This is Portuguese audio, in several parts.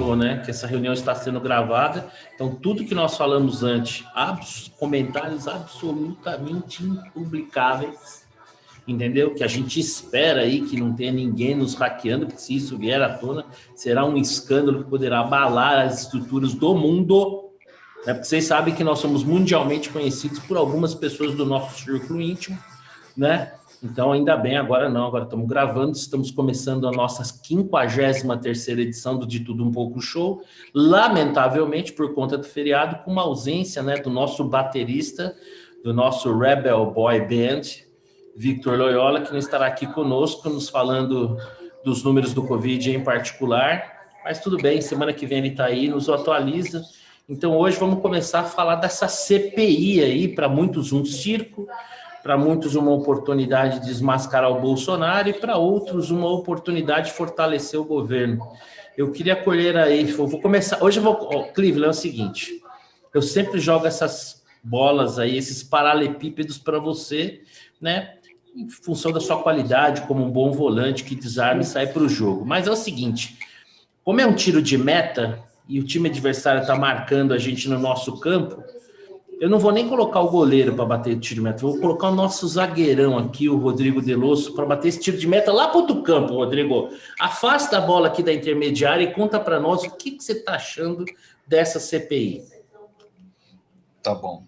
novo, né, que essa reunião está sendo gravada, então tudo que nós falamos antes, comentários absolutamente impublicáveis, entendeu? Que a gente espera aí que não tenha ninguém nos hackeando, porque se isso vier à tona, será um escândalo que poderá abalar as estruturas do mundo, né? Porque vocês sabem que nós somos mundialmente conhecidos por algumas pessoas do nosso círculo íntimo, né? Então, ainda bem, agora não, agora estamos gravando, estamos começando a nossa 53ª edição do De Tudo Um Pouco Show, lamentavelmente, por conta do feriado, com uma ausência, né, do nosso baterista, do nosso Rebel Boy Band, Victor Loyola, que não estará aqui conosco, nos falando dos números do Covid em particular, mas tudo bem, semana que vem ele está aí, nos atualiza. Então, hoje vamos começar a falar dessa CPI aí, para muitos um circo, para muitos uma oportunidade de desmascarar o Bolsonaro e para outros uma oportunidade de fortalecer o governo. Eu queria colher aí, vou começar, hoje eu vou, Cleveland, é o seguinte, eu sempre jogo essas bolas aí, esses paralelepípedos para você, né, em função da sua qualidade como um bom volante que desarma e sai para o jogo. Mas é o seguinte, como é um tiro de meta e o time adversário está marcando a gente no nosso campo, eu não vou nem colocar o goleiro para bater tiro de meta, vou colocar o nosso zagueirão aqui, o Rodrigo Delosso, para bater esse tiro de meta lá para o outro campo, Rodrigo. Afasta a bola aqui da intermediária e conta para nós o que você está achando dessa CPI. Tá bom.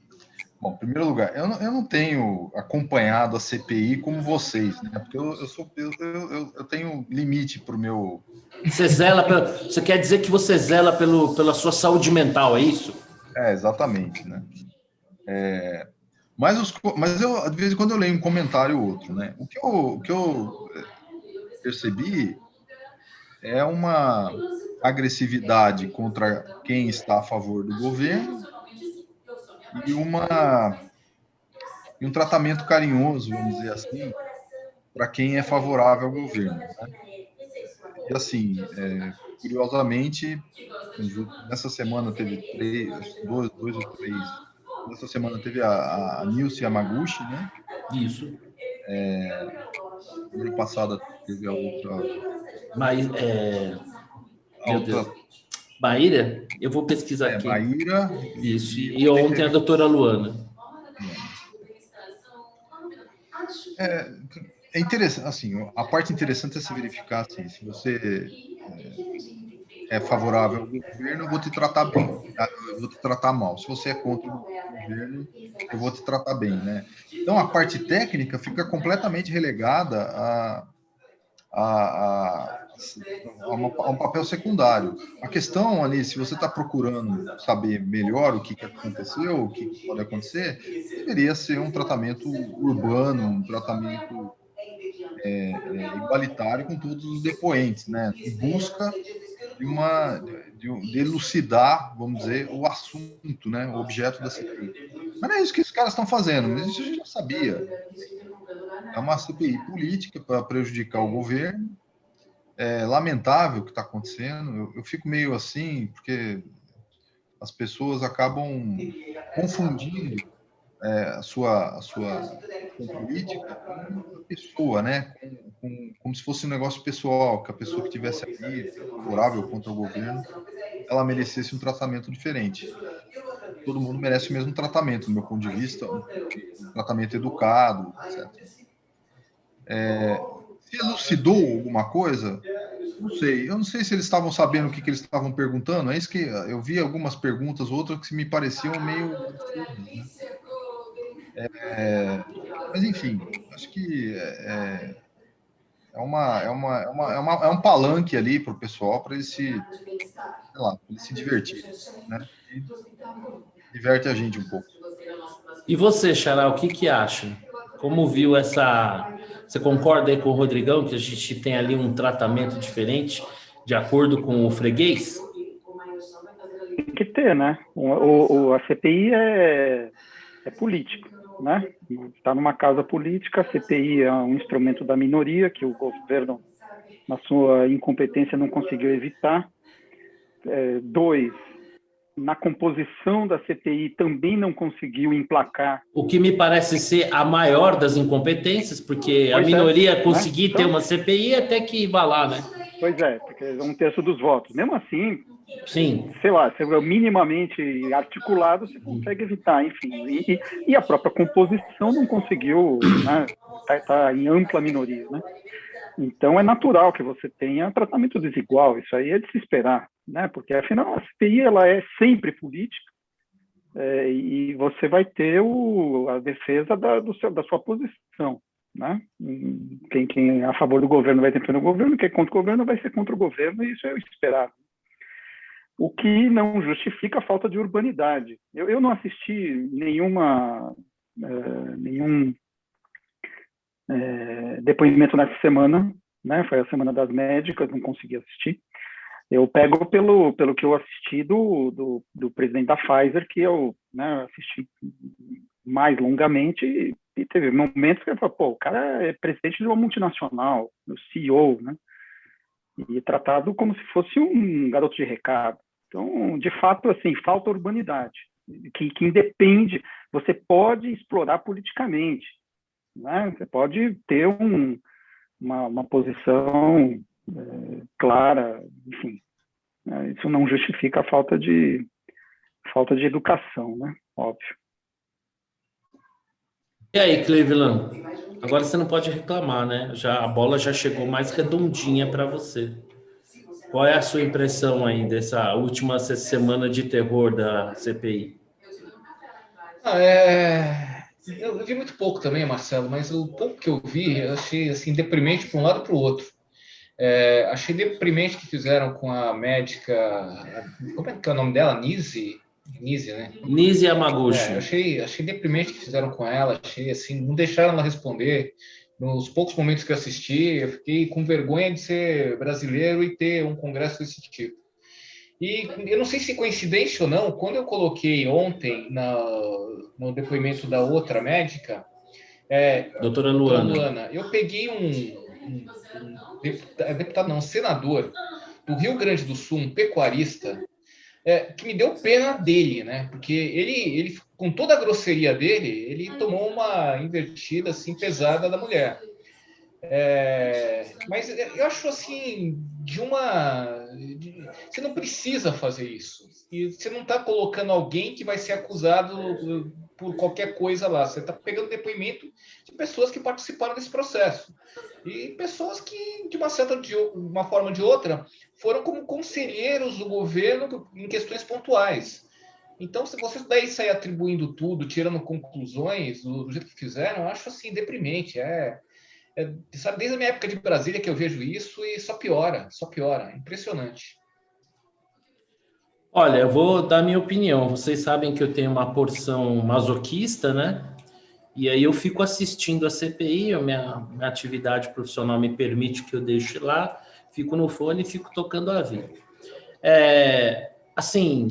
Bom, em primeiro lugar, eu não tenho acompanhado a CPI como vocês, né? Porque eu tenho limite para o meu... Você quer dizer que você zela pela sua saúde mental, é isso? Exatamente, né? Mas eu, de vez em quando, eu leio um comentário ou outro, né? O que eu percebi é uma agressividade contra quem está a favor do governo e um tratamento carinhoso, vamos dizer assim, para quem é favorável ao governo, né? E assim, curiosamente, nessa semana teve dois ou três. Nessa semana teve a Nilce Yamaguchi, né? Isso. Semana passada teve a outra. Mas, meu Deus. Baíra? Eu vou pesquisar aqui. Baíra. Isso. E ontem a doutora Luana. É interessante, assim, a parte interessante é se verificar assim, se você é favorável ao governo, eu vou te tratar bem, eu vou te tratar mal. Se você é contra o governo, eu vou te tratar bem, né? Então, a parte técnica fica completamente relegada a um papel secundário. A questão ali, se você está procurando saber melhor o que aconteceu, o que pode acontecer, deveria ser um tratamento urbano, um tratamento igualitário com todos os depoentes, né? Em busca de elucidar, vamos dizer, o assunto, né? O objeto da CPI. Mas não é isso que os caras estão fazendo, mas isso a gente já sabia. É uma CPI política para prejudicar o governo. É lamentável o que está acontecendo. Eu fico meio assim, porque as pessoas acabam confundindo a sua política com a pessoa, né? Como se fosse um negócio pessoal, que a pessoa que tivesse ali favorável contra o governo, ela merecesse um tratamento diferente. Todo mundo merece o mesmo tratamento, do meu ponto de vista, um tratamento educado, etc. Se elucidou alguma coisa, não sei. Eu não sei se eles estavam sabendo o que eles estavam perguntando. É isso que eu vi algumas perguntas, outras que me pareciam meio absurdas, né? Mas enfim, acho que é um palanque ali para o pessoal, para eles sei lá, eles se divertirem, né? E diverte a gente um pouco. E você, Xará, o que acha? Como viu essa... Você concorda aí com o Rodrigão que a gente tem ali um tratamento diferente de acordo com o freguês? Tem que ter, né? A CPI é política, né? Está numa casa política, a CPI é um instrumento da minoria que o governo, na sua incompetência, não conseguiu evitar. Dois, na composição da CPI também não conseguiu emplacar. O que me parece ser a maior das incompetências, porque a minoria conseguir ter uma CPI até que vá lá, né? Pois é, porque é 1/3 dos votos. Mesmo assim, Sim. sei lá, se é minimamente articulado, você consegue evitar, enfim. E a própria composição não conseguiu, né? Tá em ampla minoria, né? Então é natural que você tenha tratamento desigual, isso aí é de se esperar, né? Porque afinal a CPI ela é sempre política, e você vai ter a defesa da sua posição, né? Quem é a favor do governo vai defender o governo, quem é contra o governo vai ser contra o governo, e isso é o esperado. O que não justifica a falta de urbanidade. Eu não assisti nenhum depoimento nessa semana, né? Foi a Semana das Médicas, não consegui assistir. Eu pego pelo que eu assisti do presidente da Pfizer, que eu, né, assisti mais longamente, e teve momentos que eu falei, pô, o cara é presidente de uma multinacional, o CEO, né? E tratado como se fosse um garoto de recado. Então, de fato, assim, falta urbanidade, que independe, você pode explorar politicamente, né? Você pode ter uma posição clara, enfim. Né? Isso não justifica a falta de educação, né? Óbvio. E aí, Cleveland? Agora você não pode reclamar, né? A bola já chegou mais redondinha para você. Qual é a sua impressão aí dessa última semana de terror da CPI? Eu vi muito pouco também, Marcelo, mas o pouco que eu vi, eu achei assim, deprimente para um lado e para o outro. Achei deprimente que fizeram com a médica. Como é que é o nome dela? Nise, né? Nise Yamaguchi. Achei deprimente que fizeram com ela. Achei assim, não deixaram ela responder. Nos poucos momentos que eu assisti, eu fiquei com vergonha de ser brasileiro e ter um congresso desse tipo. E eu não sei se coincidência ou não, quando eu coloquei ontem no depoimento da outra médica, doutora Luana, eu peguei um senador do Rio Grande do Sul, um pecuarista, que me deu pena dele, né? Porque ele, com toda a grosseria dele, ele tomou uma invertida assim pesada da mulher. Mas eu acho assim, você não precisa fazer isso. E você não está colocando alguém que vai ser acusado por qualquer coisa lá. Você está pegando depoimento de pessoas que participaram desse processo. E pessoas que, de uma forma ou de outra, foram como conselheiros do governo em questões pontuais. Então, se você daí sair atribuindo tudo, tirando conclusões do jeito que fizeram, eu acho assim, deprimente. Sabe, desde a minha época de Brasília que eu vejo isso e só piora. É impressionante. Olha, eu vou dar minha opinião. Vocês sabem que eu tenho uma porção masoquista, né? E aí eu fico assistindo a CPI, minha atividade profissional me permite que eu deixe lá, fico no fone e fico tocando a vida. Assim,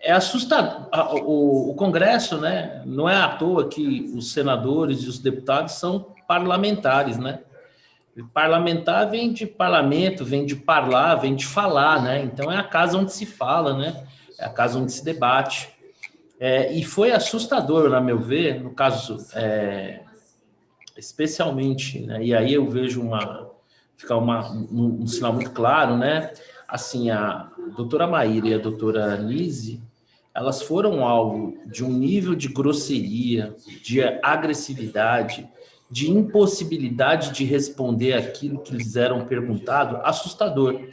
é assustador. O Congresso, né? Não é à toa que os senadores e os deputados são parlamentares, né? Parlamentar vem de parlamento, vem de parlar, vem de falar, né? Então é a casa onde se fala, né? É a casa onde se debate. E foi assustador, na meu ver, no caso, especialmente, né? E aí eu vejo fica um sinal muito claro, né? Assim, a doutora Maíra e a doutora Nise, elas foram alvo de um nível de grosseria, de agressividade, de impossibilidade de responder aquilo que lhes eram perguntado, assustador.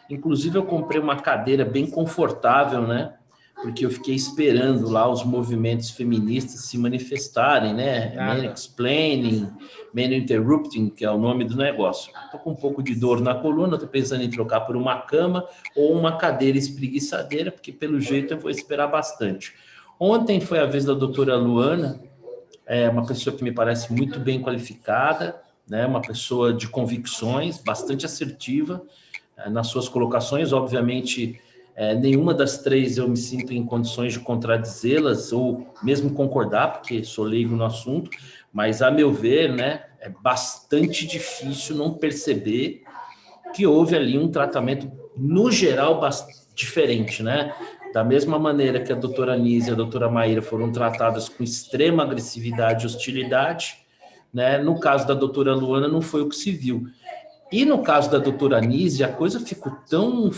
Inclusive, eu comprei uma cadeira bem confortável, né? Porque eu fiquei esperando lá os movimentos feministas se manifestarem, né? Mansplaining, Man-interrupting, que é o nome do negócio. Estou com um pouco de dor na coluna, estou pensando em trocar por uma cama ou uma cadeira espreguiçadeira, porque pelo jeito eu vou esperar bastante. Ontem foi a vez da doutora Luana, uma pessoa que me parece muito bem qualificada, né? Uma pessoa de convicções, bastante assertiva nas suas colocações, obviamente. Nenhuma das três eu me sinto em condições de contradizê-las ou mesmo concordar, porque sou leigo no assunto, mas, a meu ver, né, é bastante difícil não perceber que houve ali um tratamento, no geral, diferente, né? Da mesma maneira que a doutora Anísia e a doutora Maíra foram tratadas com extrema agressividade e hostilidade, né? No caso da doutora Luana, não foi o que se viu. E no caso da doutora Anísia, a coisa ficou tão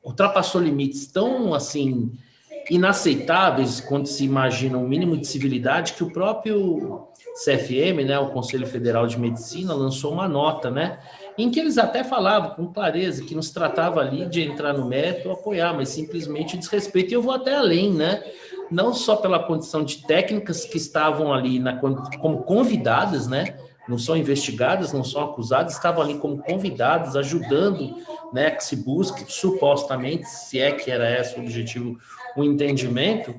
ultrapassou limites tão, assim, inaceitáveis quando se imagina um mínimo de civilidade que o próprio CFM, né, o Conselho Federal de Medicina, lançou uma nota, né, em que eles até falavam com clareza que não se tratava ali de entrar no mérito ou apoiar, mas simplesmente desrespeito. E eu vou até além, né, não só pela condição de técnicas que estavam ali como convidadas, né, não são investigadas, não são acusadas, estavam ali como convidadas, ajudando, né, que se busque, supostamente, se é que era esse o objetivo, o entendimento,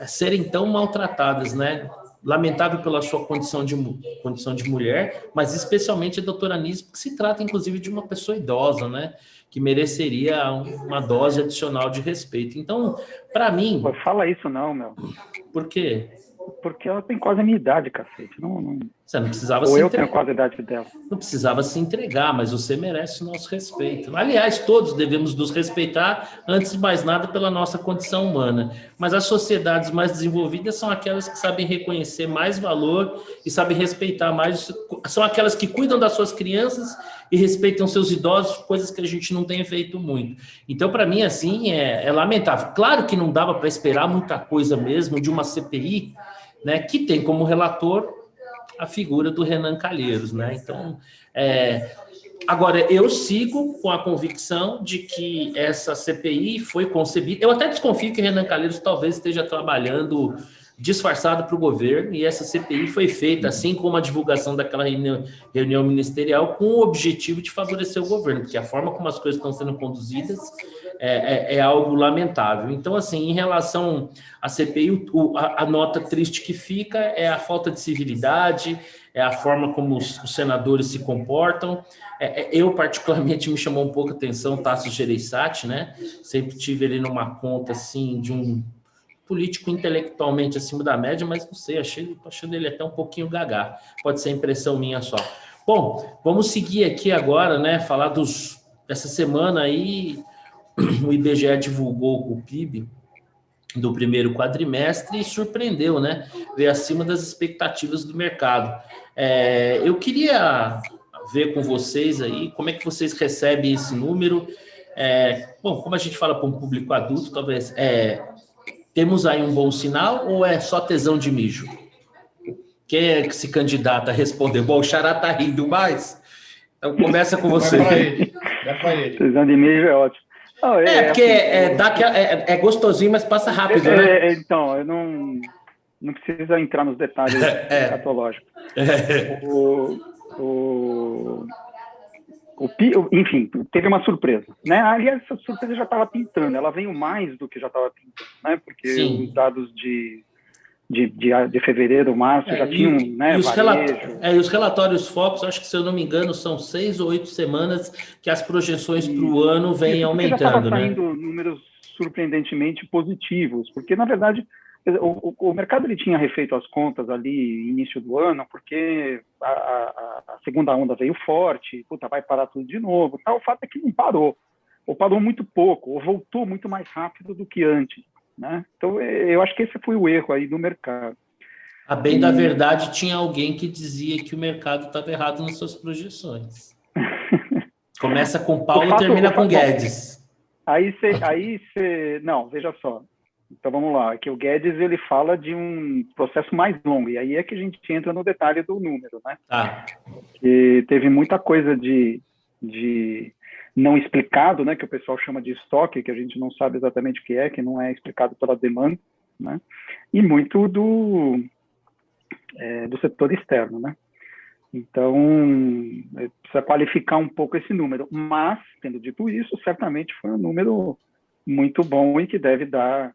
serem tão maltratadas, né? Lamentável pela sua condição de mulher, mas especialmente a doutora Anísia, porque se trata, inclusive, de uma pessoa idosa, né? Que mereceria uma dose adicional de respeito. Então, para mim... Pô, fala isso não, meu. Por quê? Porque ela tem quase a minha idade, cacete. Não... Você não precisava Ou eu tenho quase a idade dela. Não precisava se entregar, mas você merece o nosso respeito. Aliás, todos devemos nos respeitar, antes de mais nada, pela nossa condição humana. Mas as sociedades mais desenvolvidas são aquelas que sabem reconhecer mais valor e sabem respeitar mais. São aquelas que cuidam das suas crianças e respeitam seus idosos, coisas que a gente não tem feito muito. Então, para mim, assim, é lamentável. Claro que não dava para esperar muita coisa mesmo de uma CPI, né, que tem como relator a figura do Renan Calheiros, né? Então, agora, eu sigo com a convicção de que essa CPI foi concebida... Eu até desconfio que o Renan Calheiros talvez esteja trabalhando disfarçado para o governo, e essa CPI foi feita, assim como a divulgação daquela reunião ministerial, com o objetivo de favorecer o governo, porque a forma como as coisas estão sendo conduzidas é algo lamentável. Então, assim, em relação à CPI, a nota triste que fica é a falta de civilidade, é a forma como os senadores se comportam. Eu, particularmente, me chamou um pouco a atenção Tasso Gereissati, né? Sempre tive ele numa conta, assim, de um político intelectualmente acima da média, mas não sei, achando ele até um pouquinho gagá. Pode ser impressão minha só. Bom, vamos seguir aqui agora, né? Falar dessa semana aí, o IBGE divulgou o PIB do primeiro quadrimestre e surpreendeu, né? Veio acima das expectativas do mercado. Eu queria ver com vocês aí como é que vocês recebem esse número. Bom, como a gente fala para um público adulto, talvez temos aí um bom sinal ou é só tesão de mijo? Quem é que se candidata a responder? Bom, o Xará tá rindo mais. Então começa com você. Vai pra ele. Tesão de mijo é ótimo. Não, porque é gostosinho, mas passa rápido, né? Então, eu não precisa entrar nos detalhes escatológicos. Enfim, teve uma surpresa, né? Aliás, essa surpresa já estava pintando, ela veio mais do que já estava pintando, né? Porque Sim. Os dados de fevereiro, março já tinham, né? E os relatórios Focus, acho que, se eu não me engano, são 6 ou 8 semanas que as projeções para o ano vêm aumentando, já estava né? saindo números surpreendentemente positivos, porque, na verdade, o mercado ele tinha refeito as contas ali início do ano, porque a segunda onda veio forte, vai parar tudo de novo. O fato é que não parou, ou parou muito pouco, ou voltou muito mais rápido do que antes, né? Então, eu acho que esse foi o erro aí do mercado. A bem da verdade, tinha alguém que dizia que o mercado estava errado nas suas projeções. Começa com Paulo e termina com Guedes. Aí você... Não, veja só. Então, vamos lá. Que o Guedes, ele fala de um processo mais longo. E aí é que a gente entra no detalhe do número, né? Que teve muita coisa de não explicado, né? Que o pessoal chama de estoque, que a gente não sabe exatamente o que não é explicado pela demanda, né? E muito do setor externo, né? Então, precisa qualificar um pouco esse número. Mas, tendo dito isso, certamente foi um número muito bom e que deve dar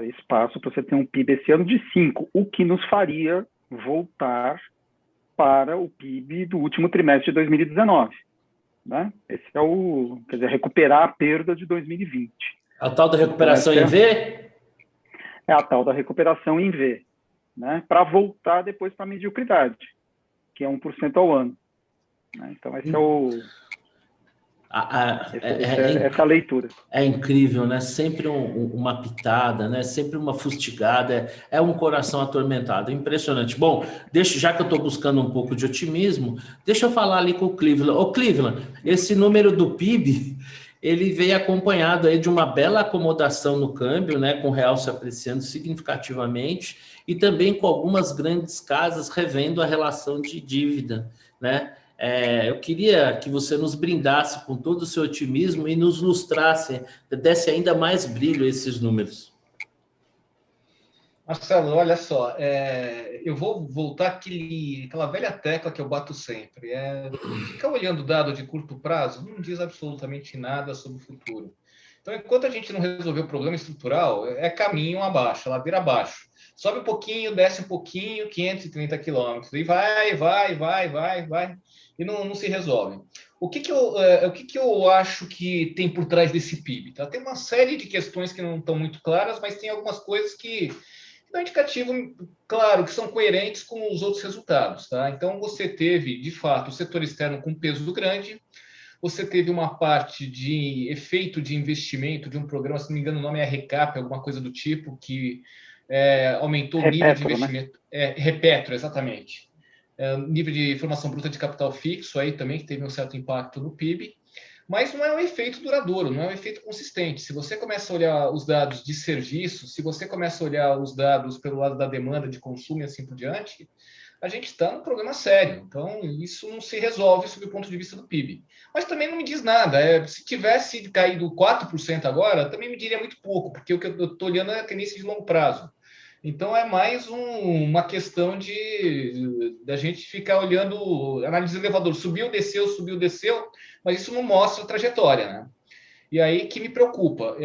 espaço para você ter um PIB esse ano de 5, o que nos faria voltar para o PIB do último trimestre de 2019. Né? Esse quer dizer, recuperar a perda de 2020. A tal da recuperação em V? É a tal da recuperação em V, né? Para voltar depois para a mediocridade, que é 1% ao ano. Né? Então, esse essa leitura. É incrível, né? Sempre uma pitada, né? Sempre uma fustigada, é um coração atormentado, impressionante. Bom, já que eu estou buscando um pouco de otimismo, deixa eu falar ali com o Cleveland. Ô, Cleveland, esse número do PIB, ele veio acompanhado aí de uma bela acomodação no câmbio, né, com o real se apreciando significativamente e também com algumas grandes casas revendo a relação de dívida, né? Eu queria que você nos brindasse com todo o seu otimismo e nos lustrasse, desse ainda mais brilho a esses números. Marcelo, olha só, eu vou voltar àquela velha tecla que eu bato sempre. Ficar olhando dado de curto prazo não diz absolutamente nada sobre o futuro. Então, enquanto a gente não resolver o problema estrutural, é caminho abaixo, ladeira abaixo. Sobe um pouquinho, desce um pouquinho, 530 quilômetros, e vai, e não se resolve. O que eu acho que tem por trás desse PIB? Tá? Tem uma série de questões que não estão muito claras, mas tem algumas coisas que dão indicativo, claro, que são coerentes com os outros resultados. Tá? Então, você teve, de fato, o setor externo com peso grande, você teve uma parte de efeito de investimento de um programa, se não me engano, o nome é Recap, alguma coisa do tipo, que aumentou o nível de investimento. Né? Repetro, exatamente. Nível de formação bruta de capital fixo, aí também que teve um certo impacto no PIB, mas não é um efeito duradouro, não é um efeito consistente. Se você começa a olhar os dados de serviço, se você começa a olhar os dados pelo lado da demanda de consumo e assim por diante, a gente está num problema sério. Então, isso não se resolve sob o ponto de vista do PIB. Mas também não me diz nada. Se tivesse caído 4% agora, também me diria muito pouco, porque o que eu estou olhando é a tendência de longo prazo. Então, é mais uma questão da gente ficar olhando, analisando o elevador. Subiu, desceu, mas isso não mostra a trajetória, né? E aí que me preocupa.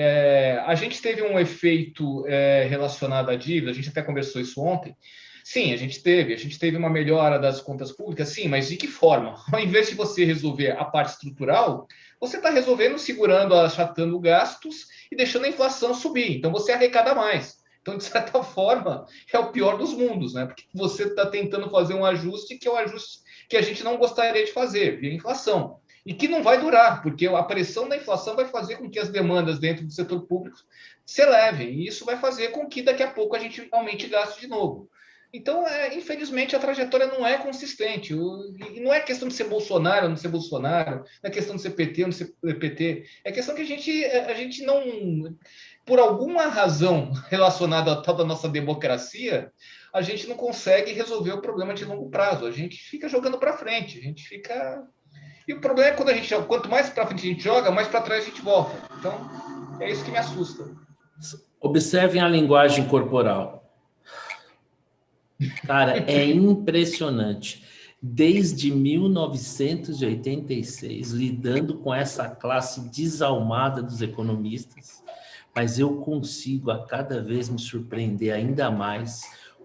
A gente teve um efeito relacionado à dívida, a gente até conversou isso ontem. Sim, a gente teve uma melhora das contas públicas, sim, mas de que forma? Ao invés de você resolver a parte estrutural, você está resolvendo, segurando, achatando gastos e deixando a inflação subir. Então, você arrecada mais. Então, de certa forma, é o pior dos mundos, né? Porque você está tentando fazer um ajuste que é um ajuste que a gente não gostaria de fazer, via inflação. E que não vai durar, porque a pressão da inflação vai fazer com que as demandas dentro do setor público se elevem. E isso vai fazer com que daqui a pouco a gente aumente gasto de novo. Então, infelizmente, a trajetória não é consistente. E não é questão de ser Bolsonaro ou não ser Bolsonaro, não é questão de ser PT ou não ser PT. É questão que a gente não, por alguma razão relacionada a tal da nossa democracia, a gente não consegue resolver o problema de longo prazo. A gente fica jogando para frente, a gente fica... E o problema é quando quanto mais para frente a gente joga, mais para trás a gente volta. Então, é isso que me assusta. Observem a linguagem corporal. Cara, é impressionante. Desde 1986, lidando com essa classe desalmada dos economistas, mas eu consigo a cada vez me surpreender ainda mais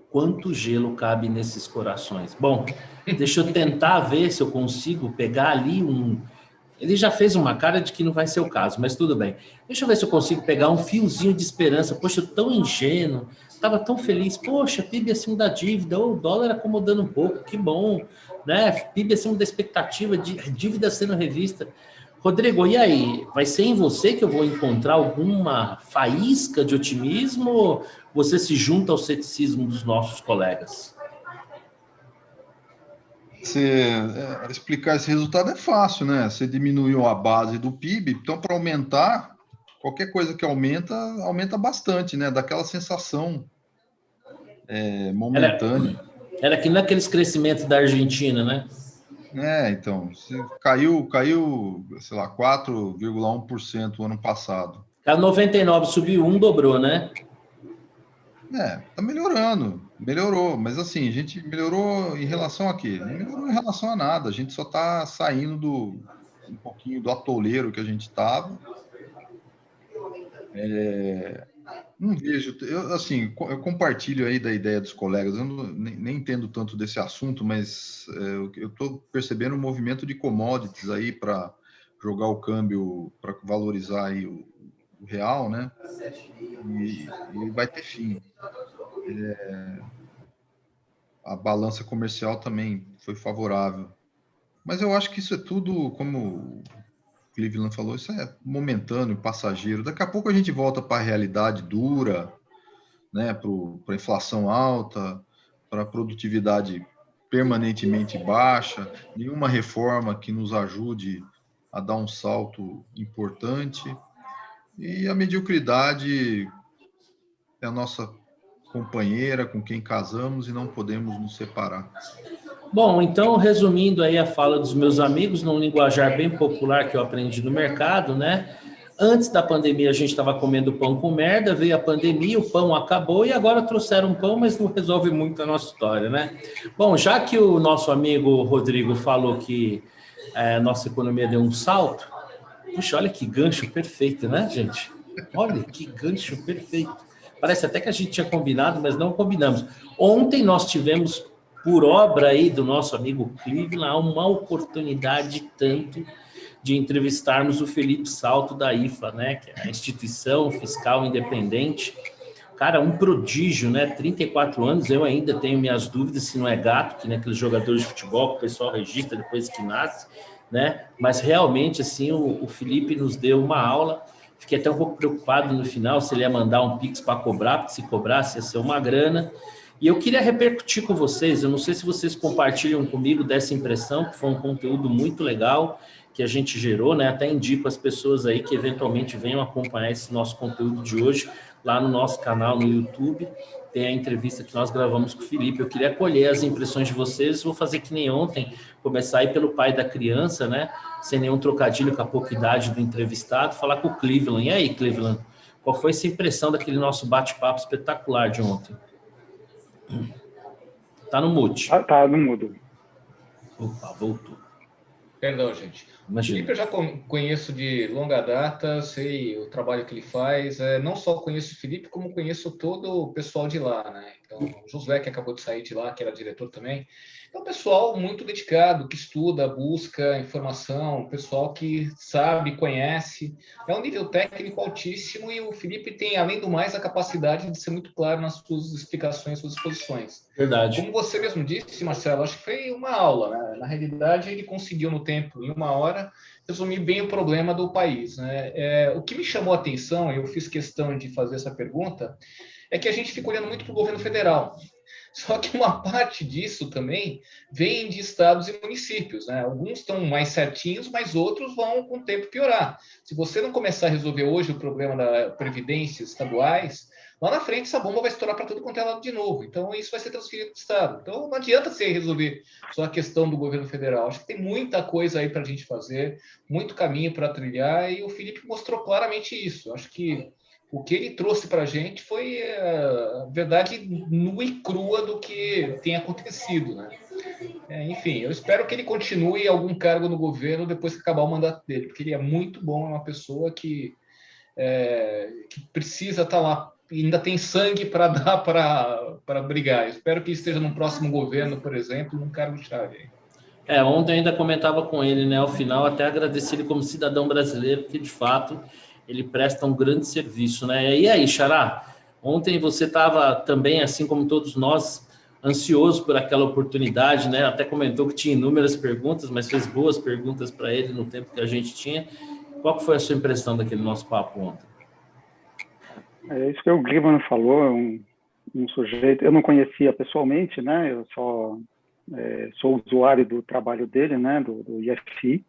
quanto gelo cabe nesses corações. Bom, deixa eu tentar ver se eu consigo pegar ali um... Ele já fez uma cara de que não vai ser o caso, mas tudo bem. Deixa eu ver se eu consigo pegar um fiozinho de esperança. Poxa, eu tão ingênuo, estava tão feliz. Poxa, PIB acima da dívida, o dólar acomodando um pouco, que bom, né? PIB acima da expectativa, dívida sendo revista. Rodrigo, e aí? Vai ser em você que eu vou encontrar alguma faísca de otimismo ou você se junta ao ceticismo dos nossos colegas? Explicar esse resultado é fácil, né? Você diminuiu a base do PIB, então para aumentar, qualquer coisa que aumenta bastante, né? Daquela sensação momentânea. Era que naqueles crescimentos da Argentina, né? Então, caiu, sei lá, 4,1% o ano passado. A 99 subiu 1, dobrou, né? Tá melhorou, mas assim, a gente melhorou em relação a quê? Não melhorou em relação a nada, a gente só está saindo um pouquinho do atoleiro que a gente estava. Não vejo, eu compartilho aí da ideia dos colegas, eu nem entendo tanto desse assunto, mas eu estou percebendo um movimento de commodities aí para jogar o câmbio, para valorizar aí o real, né? E vai ter fim. A balança comercial também foi favorável. Mas eu acho que isso é tudo, como o Cleveland falou, isso é momentâneo, passageiro. Daqui a pouco a gente volta para a realidade dura, né? Para a inflação alta, para a produtividade permanentemente baixa, nenhuma reforma que nos ajude a dar um salto importante. E a mediocridade é a nossa companheira com quem casamos e não podemos nos separar. Bom, então, resumindo aí a fala dos meus amigos, num linguajar bem popular que eu aprendi no mercado, né? Antes da pandemia, a gente estava comendo pão com merda, veio a pandemia, o pão acabou e agora trouxeram pão, mas não resolve muito a nossa história, né? Bom, já que o nosso amigo Rodrigo falou que a nossa economia deu um salto, puxa, olha que gancho perfeito, né, gente? Olha que gancho perfeito. Parece até que a gente tinha combinado, mas não combinamos. Ontem nós tivemos, por obra aí do nosso amigo Cleveland, uma oportunidade tanto de entrevistarmos o Felipe Salto da IFA, né, que é a Instituição Fiscal Independente. Cara, um prodígio, né, 34 anos, eu ainda tenho minhas dúvidas se não é gato, que nem aqueles jogadores de futebol que o pessoal registra depois que nasce, né, mas realmente, assim, o Felipe nos deu uma aula. Fiquei até um pouco preocupado no final se ele ia mandar um Pix para cobrar, porque se cobrasse ia ser uma grana. E eu queria repercutir com vocês, eu não sei se vocês compartilham comigo dessa impressão, que foi um conteúdo muito legal que a gente gerou, né? Até indico as pessoas aí que eventualmente venham acompanhar esse nosso conteúdo de hoje lá no nosso canal no YouTube. Tem a entrevista que nós gravamos com o Felipe. Eu queria colher as impressões de vocês. Vou fazer que nem ontem, começar aí pelo pai da criança, né? Sem nenhum trocadilho com a pouca idade do entrevistado, falar com o Cleveland. E aí, Cleveland, qual foi essa impressão daquele nosso bate-papo espetacular de ontem? Tá no mute. Tá no mudo. Opa, voltou. Perdão, gente. Imagina. O Felipe eu já conheço de longa data, sei o trabalho que ele faz. Não só conheço o Felipe, como conheço todo o pessoal de lá, né? Então, o Josué, que acabou de sair de lá, que era diretor também, é um pessoal muito dedicado, que estuda, busca informação, um pessoal que sabe, conhece. É um nível técnico altíssimo e o Felipe tem, além do mais, a capacidade de ser muito claro nas suas explicações, suas exposições. Verdade. Como você mesmo disse, Marcelo, acho que foi uma aula, né? Na realidade, ele conseguiu no tempo, em uma hora, resumir bem o problema do país, né? O que me chamou a atenção, eu fiz questão de fazer essa pergunta, é que a gente fica olhando muito para o governo federal. Só que uma parte disso também vem de estados e municípios, né? Alguns estão mais certinhos, mas outros vão com o tempo piorar. Se você não começar a resolver hoje o problema da previdência estaduais, lá na frente essa bomba vai estourar para tudo quanto é lado de novo. Então isso vai ser transferido para o estado. Então não adianta você resolver só a questão do governo federal. Acho que tem muita coisa aí para a gente fazer, muito caminho para trilhar, e o Felipe mostrou claramente isso. Acho que o que ele trouxe para a gente foi a verdade nua e crua do que tem acontecido, né? Enfim, eu espero que ele continue em algum cargo no governo depois que acabar o mandato dele, porque ele é muito bom, é uma pessoa que precisa estar lá, ainda tem sangue para dar para brigar. Eu espero que esteja no próximo governo, por exemplo, num cargo-chave. Ontem eu ainda comentava com ele, né? Ao final, até agradeci ele como cidadão brasileiro, porque de fato ele presta um grande serviço, né? E aí, Xará, ontem você estava também, assim como todos nós, ansioso por aquela oportunidade, né? Até comentou que tinha inúmeras perguntas, mas fez boas perguntas para ele no tempo que a gente tinha. Qual foi a sua impressão daquele nosso papo ontem? É isso que o Cleveland falou, um sujeito, eu não conhecia pessoalmente, né? Eu só sou usuário do trabalho dele, né? Do IFI.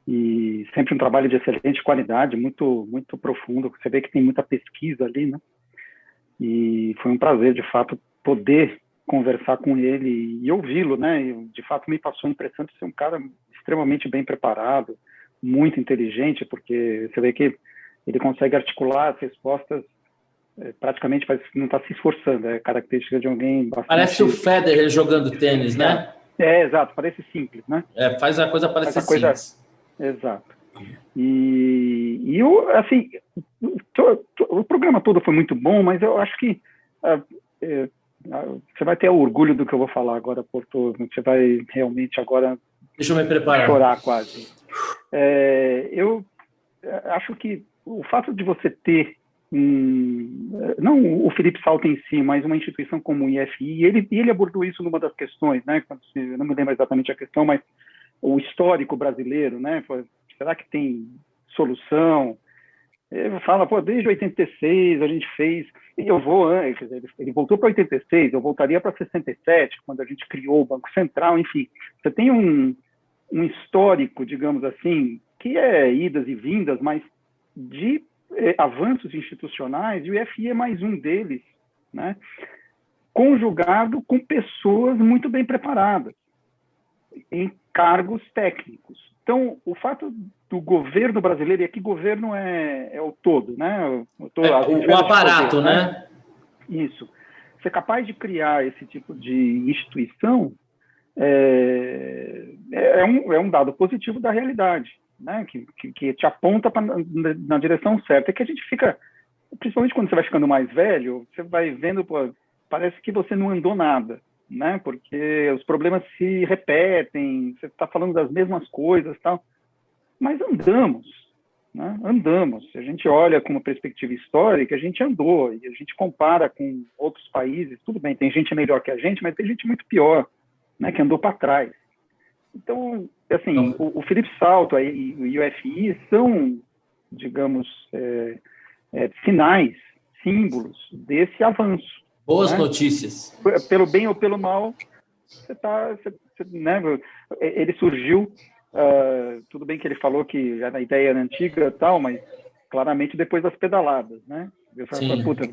E sempre um trabalho de excelente qualidade, muito, muito profundo. Você vê que tem muita pesquisa ali, né? E foi um prazer, de fato, poder conversar com ele e ouvi-lo, né? E, de fato, me passou a impressão de ser um cara extremamente bem preparado, muito inteligente, porque você vê que ele consegue articular as respostas, praticamente não está se esforçando, é característica de alguém bastante... Parece o Federer jogando tênis, né? Exato, parece simples, né? Faz a coisa parecer simples. Exato. E assim, o programa todo foi muito bom, mas eu acho que você vai ter orgulho do que eu vou falar agora, Porto. Você vai realmente agora... Deixa eu me preparar. Chorar quase. Eu acho que o fato de você ter não o Felipe Salto em si, mas uma instituição como o IFI, ele abordou isso numa das questões, né? Eu não me lembro exatamente a questão, mas o histórico brasileiro, né? Será que tem solução? Ele fala, desde 86 a gente fez, e ele voltou para 86, eu voltaria para 67, quando a gente criou o Banco Central, enfim. Você tem um histórico, digamos assim, que é idas e vindas, mas de avanços institucionais, e o IFI é mais um deles, né? Conjugado com pessoas muito bem preparadas, em cargos técnicos. Então, o fato do governo brasileiro, e aqui governo é o todo, né? O aparato, poder, né? Isso. Ser capaz de criar esse tipo de instituição é um dado positivo da realidade, né? Que te aponta na direção certa. É que a gente fica, principalmente quando você vai ficando mais velho, você vai vendo, pô, parece que você não andou nada, né? Porque os problemas se repetem, você está falando das mesmas coisas, tal. Mas andamos, né? Andamos. Se a gente olha com uma perspectiva histórica, a gente andou, e a gente compara com outros países, tudo bem, tem gente melhor que a gente, mas tem gente muito pior, né? Que andou para trás. Então, assim, o Felipe Salto e o IFI são, digamos, sinais, símbolos desse avanço. Boas, né? Notícias. Pelo bem ou pelo mal, né? Ele surgiu, tudo bem que ele falou que a ideia era antiga e tal, mas claramente depois das pedaladas, né? Eu falei, puta,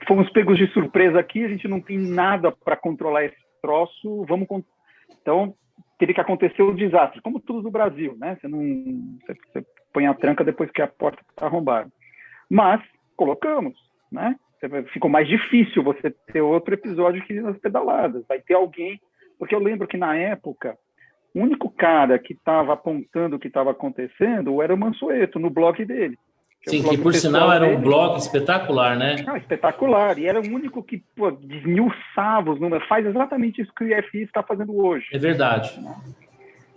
fomos pegos de surpresa aqui, a gente não tem nada para controlar esse troço, então teria que acontecer o desastre, como tudo no Brasil, né? Você põe a tranca depois que a porta está arrombada. Mas colocamos, né? Ficou mais difícil você ter outro episódio que nas pedaladas. Vai ter alguém... Porque eu lembro que, na época, o único cara que estava apontando o que estava acontecendo era o Mansueto, no blog dele. Sim, que por sinal era um blog espetacular, né? Espetacular. E era o único que desmiuçava os números. Faz exatamente isso que o IFI está fazendo hoje. É verdade.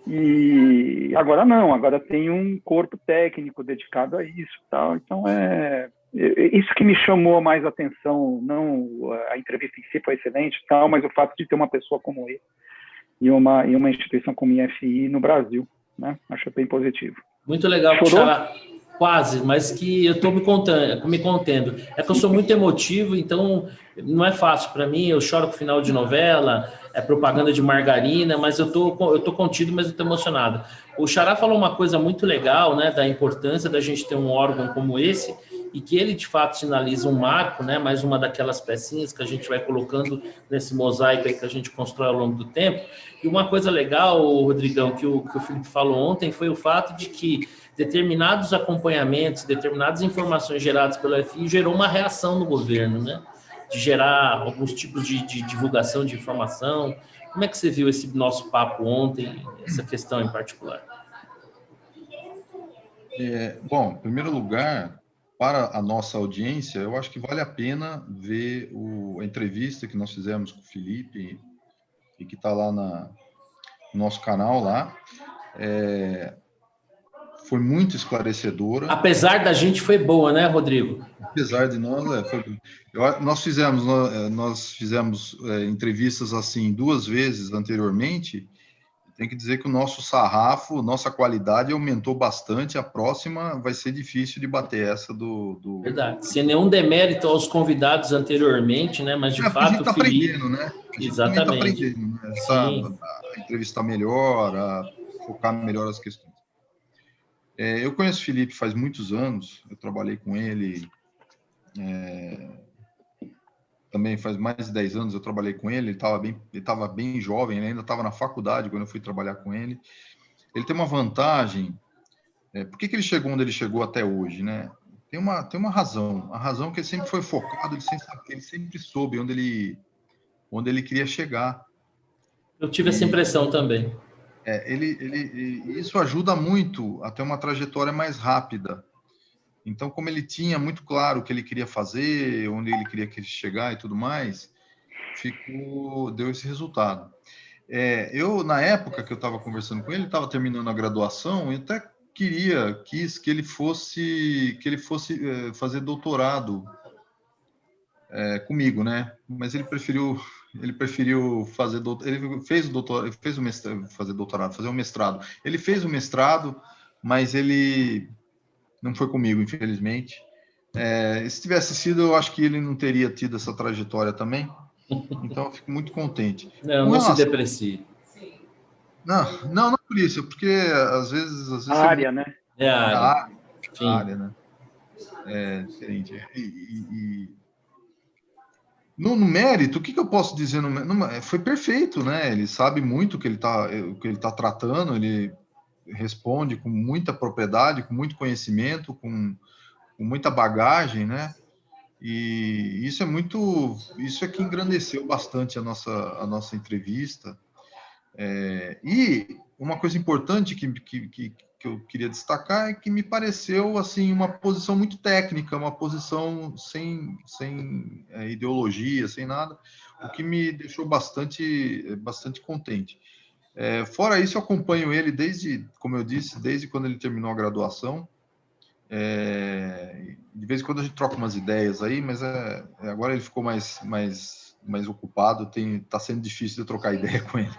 E agora não. Agora tem um corpo técnico dedicado a isso. Tal. Então, isso que me chamou mais atenção, não a entrevista em si foi excelente, tal, mas o fato de ter uma pessoa como ele e uma instituição como o IFI no Brasil, né? Acho bem positivo. Muito legal, Xará. Quase, mas que eu estou me contendo. É que eu sou muito emotivo, então não é fácil para mim. Eu choro com final de novela, é propaganda de margarina, mas eu tô contido, mas eu estou emocionado. O Xará falou uma coisa muito legal, né, da importância da gente ter um órgão como esse, e que ele, de fato, sinaliza um marco, né, mais uma daquelas pecinhas que a gente vai colocando nesse mosaico aí que a gente constrói ao longo do tempo. E uma coisa legal, Rodrigão, que o Felipe falou ontem, foi o fato de que determinados acompanhamentos, determinadas informações geradas pelo FI gerou uma reação no governo, né? De gerar alguns tipos de divulgação de informação. Como é que você viu esse nosso papo ontem, essa questão em particular? Bom, em primeiro lugar, para a nossa audiência, eu acho que vale a pena ver a entrevista que nós fizemos com o Felipe e que está lá no nosso canal lá. Foi muito esclarecedora. Apesar da gente, foi boa, né, Rodrigo? Apesar de nós, nós fizemos entrevistas assim 2 vezes anteriormente. Tem que dizer que o nosso sarrafo, nossa qualidade aumentou bastante. A próxima vai ser difícil de bater essa do... Verdade. Sem nenhum demérito aos convidados anteriormente, né? Mas de fato, a gente está Felipe... aprendendo, né? Exatamente. Aprendendo, né? A entrevistar melhor, a focar melhor as questões. Eu conheço o Felipe faz muitos anos, eu trabalhei com ele, também faz mais de 10 anos eu trabalhei com ele, ele estava bem jovem, ele ainda estava na faculdade quando eu fui trabalhar com ele. Ele tem uma vantagem, por que ele chegou onde ele chegou até hoje, né? Tem uma razão, a razão que ele sempre foi focado, ele sempre soube onde ele queria chegar. Eu tive essa impressão também. Isso ajuda muito a ter uma trajetória mais rápida. Então, como ele tinha muito claro o que ele queria fazer, onde ele queria chegar e tudo mais, deu esse resultado. Na época que eu estava conversando com ele, estava terminando a graduação, e até quis que ele fosse fazer doutorado comigo, né? Mas ele preferiu fazer fazer um mestrado. Ele fez o mestrado, mas ele não foi comigo, infelizmente. Se tivesse sido, eu acho que ele não teria tido essa trajetória também. Então, eu fico muito contente. Não se deprecie. Não Polícia, porque às vezes A área, né? É a área. A área, né? É diferente. No mérito, o que eu posso dizer? Foi perfeito, né? Ele sabe muito o que ele tá tratando, ele responde com muita propriedade, com muito conhecimento, com muita bagagem, né? E isso é que engrandeceu bastante a nossa entrevista. E uma coisa importante que eu queria destacar é que me pareceu assim uma posição muito técnica, uma posição sem ideologia, sem nada, o que me deixou bastante contente. Fora isso, eu acompanho ele como eu disse, desde quando ele terminou a graduação. De vez em quando a gente troca umas ideias aí, mas agora ele ficou mais ocupado, tá sendo difícil de eu trocar ideia com ele.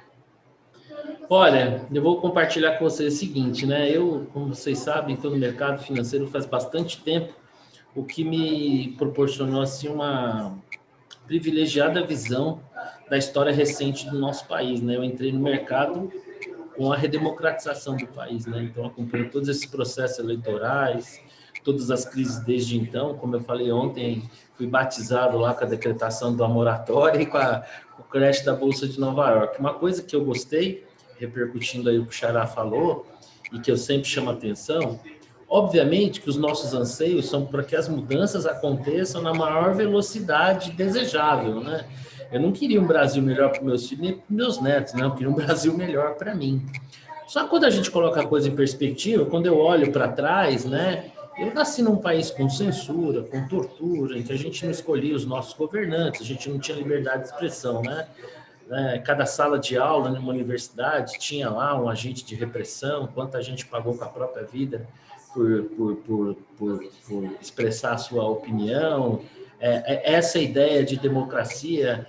Olha, eu vou compartilhar com vocês o seguinte, né? Eu, como vocês sabem, estou no mercado financeiro faz bastante tempo, o que me proporcionou assim uma privilegiada visão da história recente do nosso país, né? Eu entrei no mercado com a redemocratização do país, né? Então acompanho todos esses processos eleitorais, todas as crises desde então. Como eu falei ontem, fui batizado lá com a decretação da moratória e com o crash da Bolsa de Nova York. Uma coisa que eu gostei, repercutindo aí o que o Xará falou, e que eu sempre chamo a atenção, obviamente que os nossos anseios são para que as mudanças aconteçam na maior velocidade desejável, né? Eu não queria um Brasil melhor para meus filhos nem para meus netos, né? Eu queria um Brasil melhor para mim. Só que quando a gente coloca a coisa em perspectiva, quando eu olho para trás, né? Eu nasci num país com censura, com tortura, em que a gente não escolhia os nossos governantes, a gente não tinha liberdade de expressão, né? Cada sala de aula numa universidade tinha lá um agente de repressão, quanta gente pagou com a própria vida por expressar a sua opinião. Essa ideia de democracia,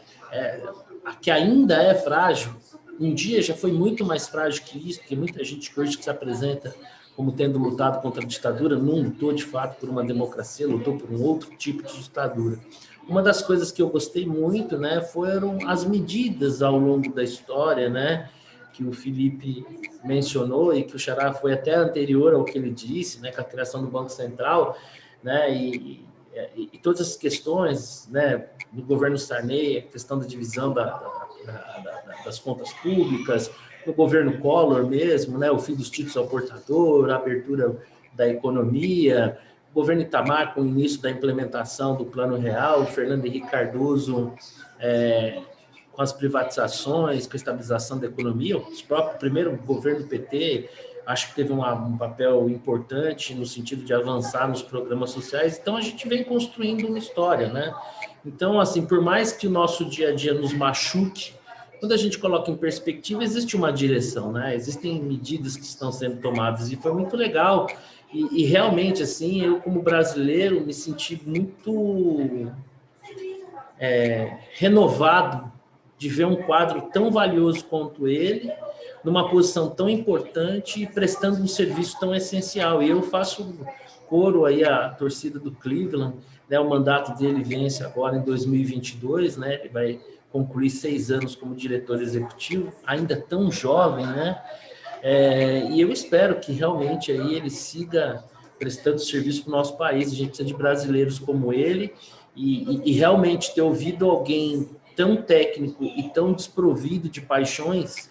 que ainda é frágil, um dia já foi muito mais frágil que isso, porque muita gente hoje que se apresenta como tendo lutado contra a ditadura, não lutou de fato por uma democracia, lutou por um outro tipo de ditadura. Uma das coisas que eu gostei muito, né, foram as medidas ao longo da história, né, que o Felipe mencionou e que o Xará foi até anterior ao que ele disse, né, com a criação do Banco Central, né, e todas as questões, né, do governo Sarney, a questão da divisão das contas públicas, no governo Collor mesmo, né, o fim dos títulos ao portador, a abertura da economia, o governo Itamar com o início da implementação do Plano Real, o Fernando Henrique Cardoso com as privatizações, com a estabilização da economia, o próprio primeiro governo do PT, acho que teve um papel importante no sentido de avançar nos programas sociais. Então, a gente vem construindo uma história, né? Então, assim, por mais que o nosso dia a dia nos machuque, quando a gente coloca em perspectiva, existe uma direção, né? Existem medidas que estão sendo tomadas e foi muito legal. E realmente, assim, eu como brasileiro me senti muito renovado de ver um quadro tão valioso quanto ele, numa posição tão importante e prestando um serviço tão essencial. E eu faço coro aí à torcida do Cleveland, né? O mandato dele vence agora em 2022, né? Ele vai concluir 6 anos como diretor executivo, ainda tão jovem, né? E eu espero que realmente aí ele siga prestando serviço para o nosso país. A gente precisa de brasileiros como ele e realmente ter ouvido alguém tão técnico e tão desprovido de paixões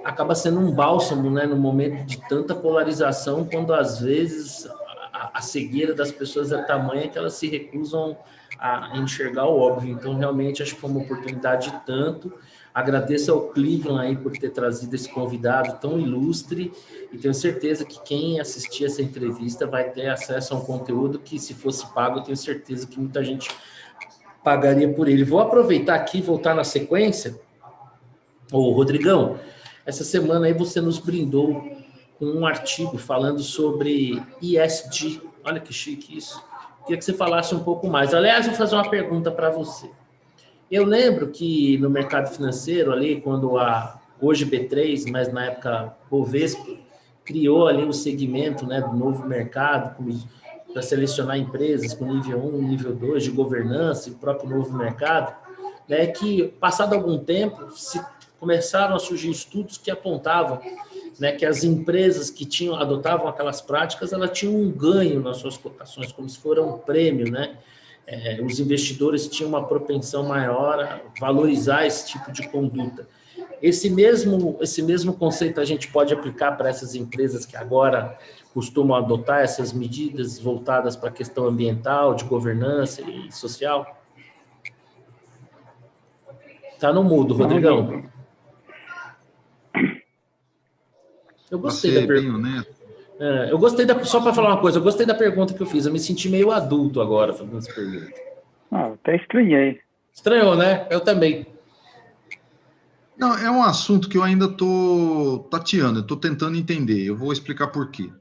acaba sendo um bálsamo, né, no momento de tanta polarização, quando às vezes a cegueira das pessoas é tamanha que elas se recusam a enxergar o óbvio. Então, realmente, acho que foi uma oportunidade de tanto. Agradeço ao Cleveland aí por ter trazido esse convidado tão ilustre e tenho certeza que quem assistir essa entrevista vai ter acesso a um conteúdo que, se fosse pago, eu tenho certeza que muita gente pagaria por ele. Vou aproveitar aqui e voltar na sequência. Ô, Rodrigão, essa semana aí você nos brindou com um artigo falando sobre ESG. Olha que chique isso. Queria que você falasse um pouco mais. Aliás, vou fazer uma pergunta para você. Eu lembro que no mercado financeiro, ali, quando hoje B3, mas na época Bovespa, criou ali um segmento, né, do novo mercado para selecionar empresas com nível 1, nível 2 de governança e o próprio novo mercado, né, que, passado algum tempo, começaram a surgir estudos que apontavam né, que as empresas que adotavam aquelas práticas, elas tinham um ganho nas suas cotações, como se fosse um prêmio, né? Os investidores tinham uma propensão maior a valorizar esse tipo de conduta. Esse mesmo conceito a gente pode aplicar para essas empresas que agora costumam adotar essas medidas voltadas para a questão ambiental, de governança e social? Tá no mudo, Rodrigão. Eu gostei da pergunta. Eu gostei só para falar uma coisa, eu gostei da pergunta que eu fiz. Eu me senti meio adulto agora fazendo essa pergunta. Até estranhei. Estranhou, né? Eu também. Não, é um assunto que eu ainda estou tateando, estou tentando entender. Eu vou explicar por quê.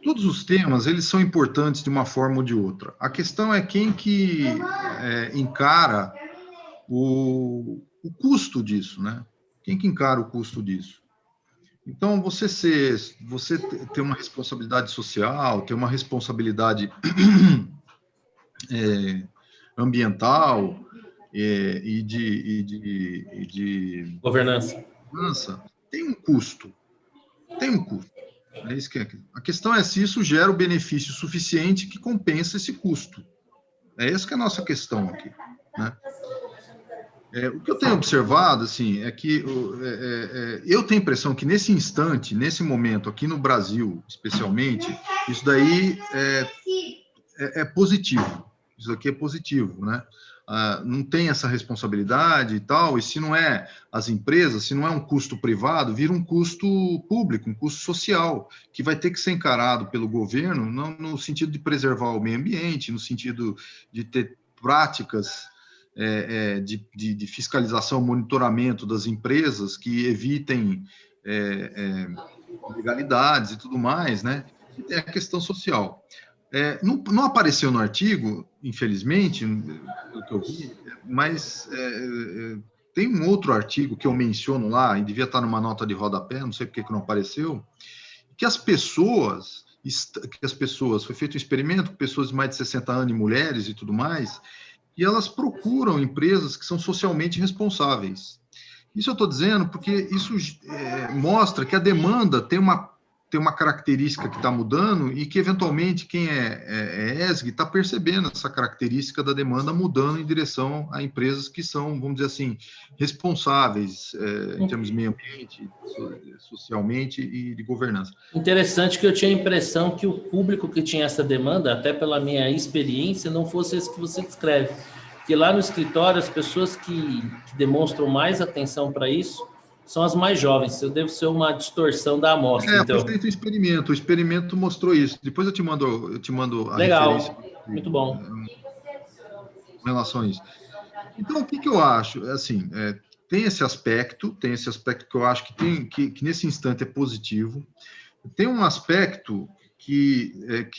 Todos os temas, eles são importantes de uma forma ou de outra. A questão é quem que encara o custo disso, né? Quem que encara o custo disso? Então, você ter uma responsabilidade social, ter uma responsabilidade ambiental e de governança, tem um custo. Tem um custo. É isso que é. A questão é se isso gera o benefício suficiente que compensa esse custo. É essa que é a nossa questão aqui, né? O que eu tenho observado, assim, é que eu tenho a impressão que nesse instante, nesse momento, aqui no Brasil, especialmente, isso daí é positivo. Isso aqui é positivo, né? Não tem essa responsabilidade e tal, e se não é as empresas, se não é um custo privado, vira um custo público, um custo social, que vai ter que ser encarado pelo governo, não no sentido de preservar o meio ambiente, no sentido de ter práticas de fiscalização, monitoramento das empresas que evitem ilegalidades e tudo mais, né? E tem a questão social. Não apareceu no artigo, infelizmente, o que eu vi, mas tem um outro artigo que eu menciono lá, e devia estar numa nota de rodapé, não sei por que não apareceu, que as pessoas, foi feito um experimento com pessoas de mais de 60 anos e mulheres e tudo mais, e elas procuram empresas que são socialmente responsáveis. Isso eu estou dizendo porque isso mostra que a demanda tem uma característica que está mudando e que, eventualmente, quem é ESG está percebendo essa característica da demanda mudando em direção a empresas que são, vamos dizer assim, responsáveis em termos de meio ambiente, socialmente e de governança. Interessante que eu tinha a impressão que o público que tinha essa demanda, até pela minha experiência, não fosse esse que você descreve. Porque lá no escritório, as pessoas que demonstram mais atenção para isso são as mais jovens. Eu devo ser uma distorção da amostra. Então. Foi feito um experimento. O experimento mostrou isso. Depois eu te mando a Legal. referência. Muito bom. Em relação a isso. Então, o que eu acho? Assim, tem esse aspecto que eu acho que nesse instante é positivo. Tem um aspecto que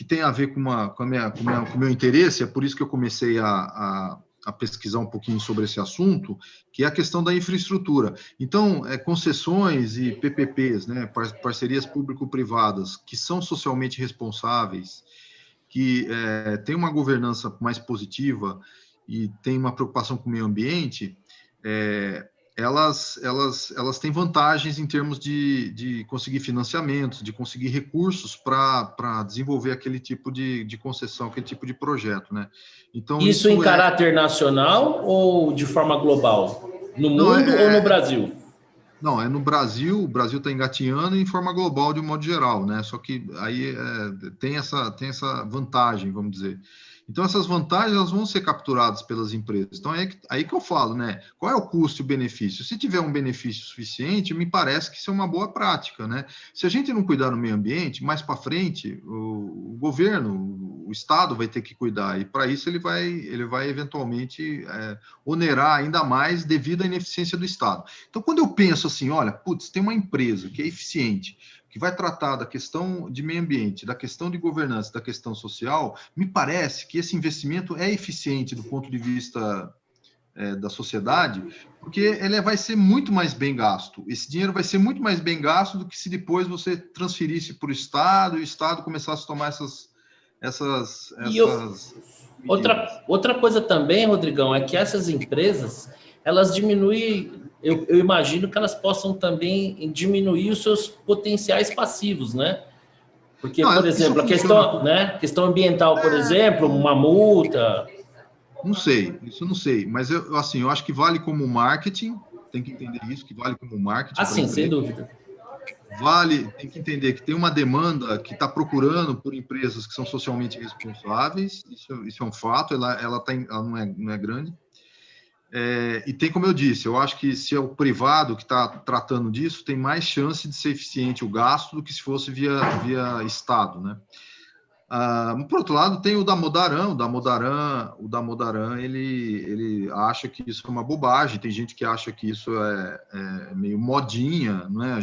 tem a ver com o meu interesse, é por isso que eu comecei a pesquisar um pouquinho sobre esse assunto, que é a questão da infraestrutura. Então, concessões e PPPs, né, parcerias público-privadas, que são socialmente responsáveis, que têm uma governança mais positiva e têm uma preocupação com o meio ambiente, elas têm vantagens em termos de conseguir financiamentos, de conseguir recursos para desenvolver aquele tipo de concessão, aquele tipo de projeto, né? Então, isso em caráter nacional ou de forma global? No mundo ou no Brasil? Não, é no Brasil, o Brasil está engatinhando em forma global de um modo geral, né? Só que aí tem essa vantagem, vamos dizer. Então, essas vantagens elas vão ser capturadas pelas empresas. Então, aí que eu falo, né? Qual é o custo e o benefício? Se tiver um benefício suficiente, me parece que isso é uma boa prática, né? Se a gente não cuidar do meio ambiente, mais para frente, o governo, o Estado vai ter que cuidar. E, para isso, ele vai eventualmente onerar ainda mais devido à ineficiência do Estado. Então, quando eu penso assim, olha, putz, tem uma empresa que é eficiente, que vai tratar da questão de meio ambiente, da questão de governança, da questão social, me parece que esse investimento é eficiente do ponto de vista da sociedade, porque ele vai ser muito mais bem gasto. Esse dinheiro vai ser muito mais bem gasto do que se depois você transferisse para o Estado e o Estado começasse a tomar essas outra coisa também, Rodrigão, é que essas empresas elas diminuem, eu imagino que elas possam também diminuir os seus potenciais passivos, né? Porque, Não, por isso exemplo, a funciona. questão, né? Questão ambiental, por exemplo, uma multa. Não sei, isso eu não sei, mas assim, eu acho que vale como marketing, tem que entender isso, que vale como marketing para a Assim, sem empresa. dúvida. Vale, tem que entender que tem uma demanda que está procurando por empresas que são socialmente responsáveis, isso é um fato, ela não é grande. E tem, como eu disse, eu acho que se é o privado que está tratando disso, tem mais chance de ser eficiente o gasto do que se fosse via Estado, né? Por outro lado, tem o Damodaran. O Damodaran, ele acha que isso é uma bobagem. Tem gente que acha que isso é meio modinha, né?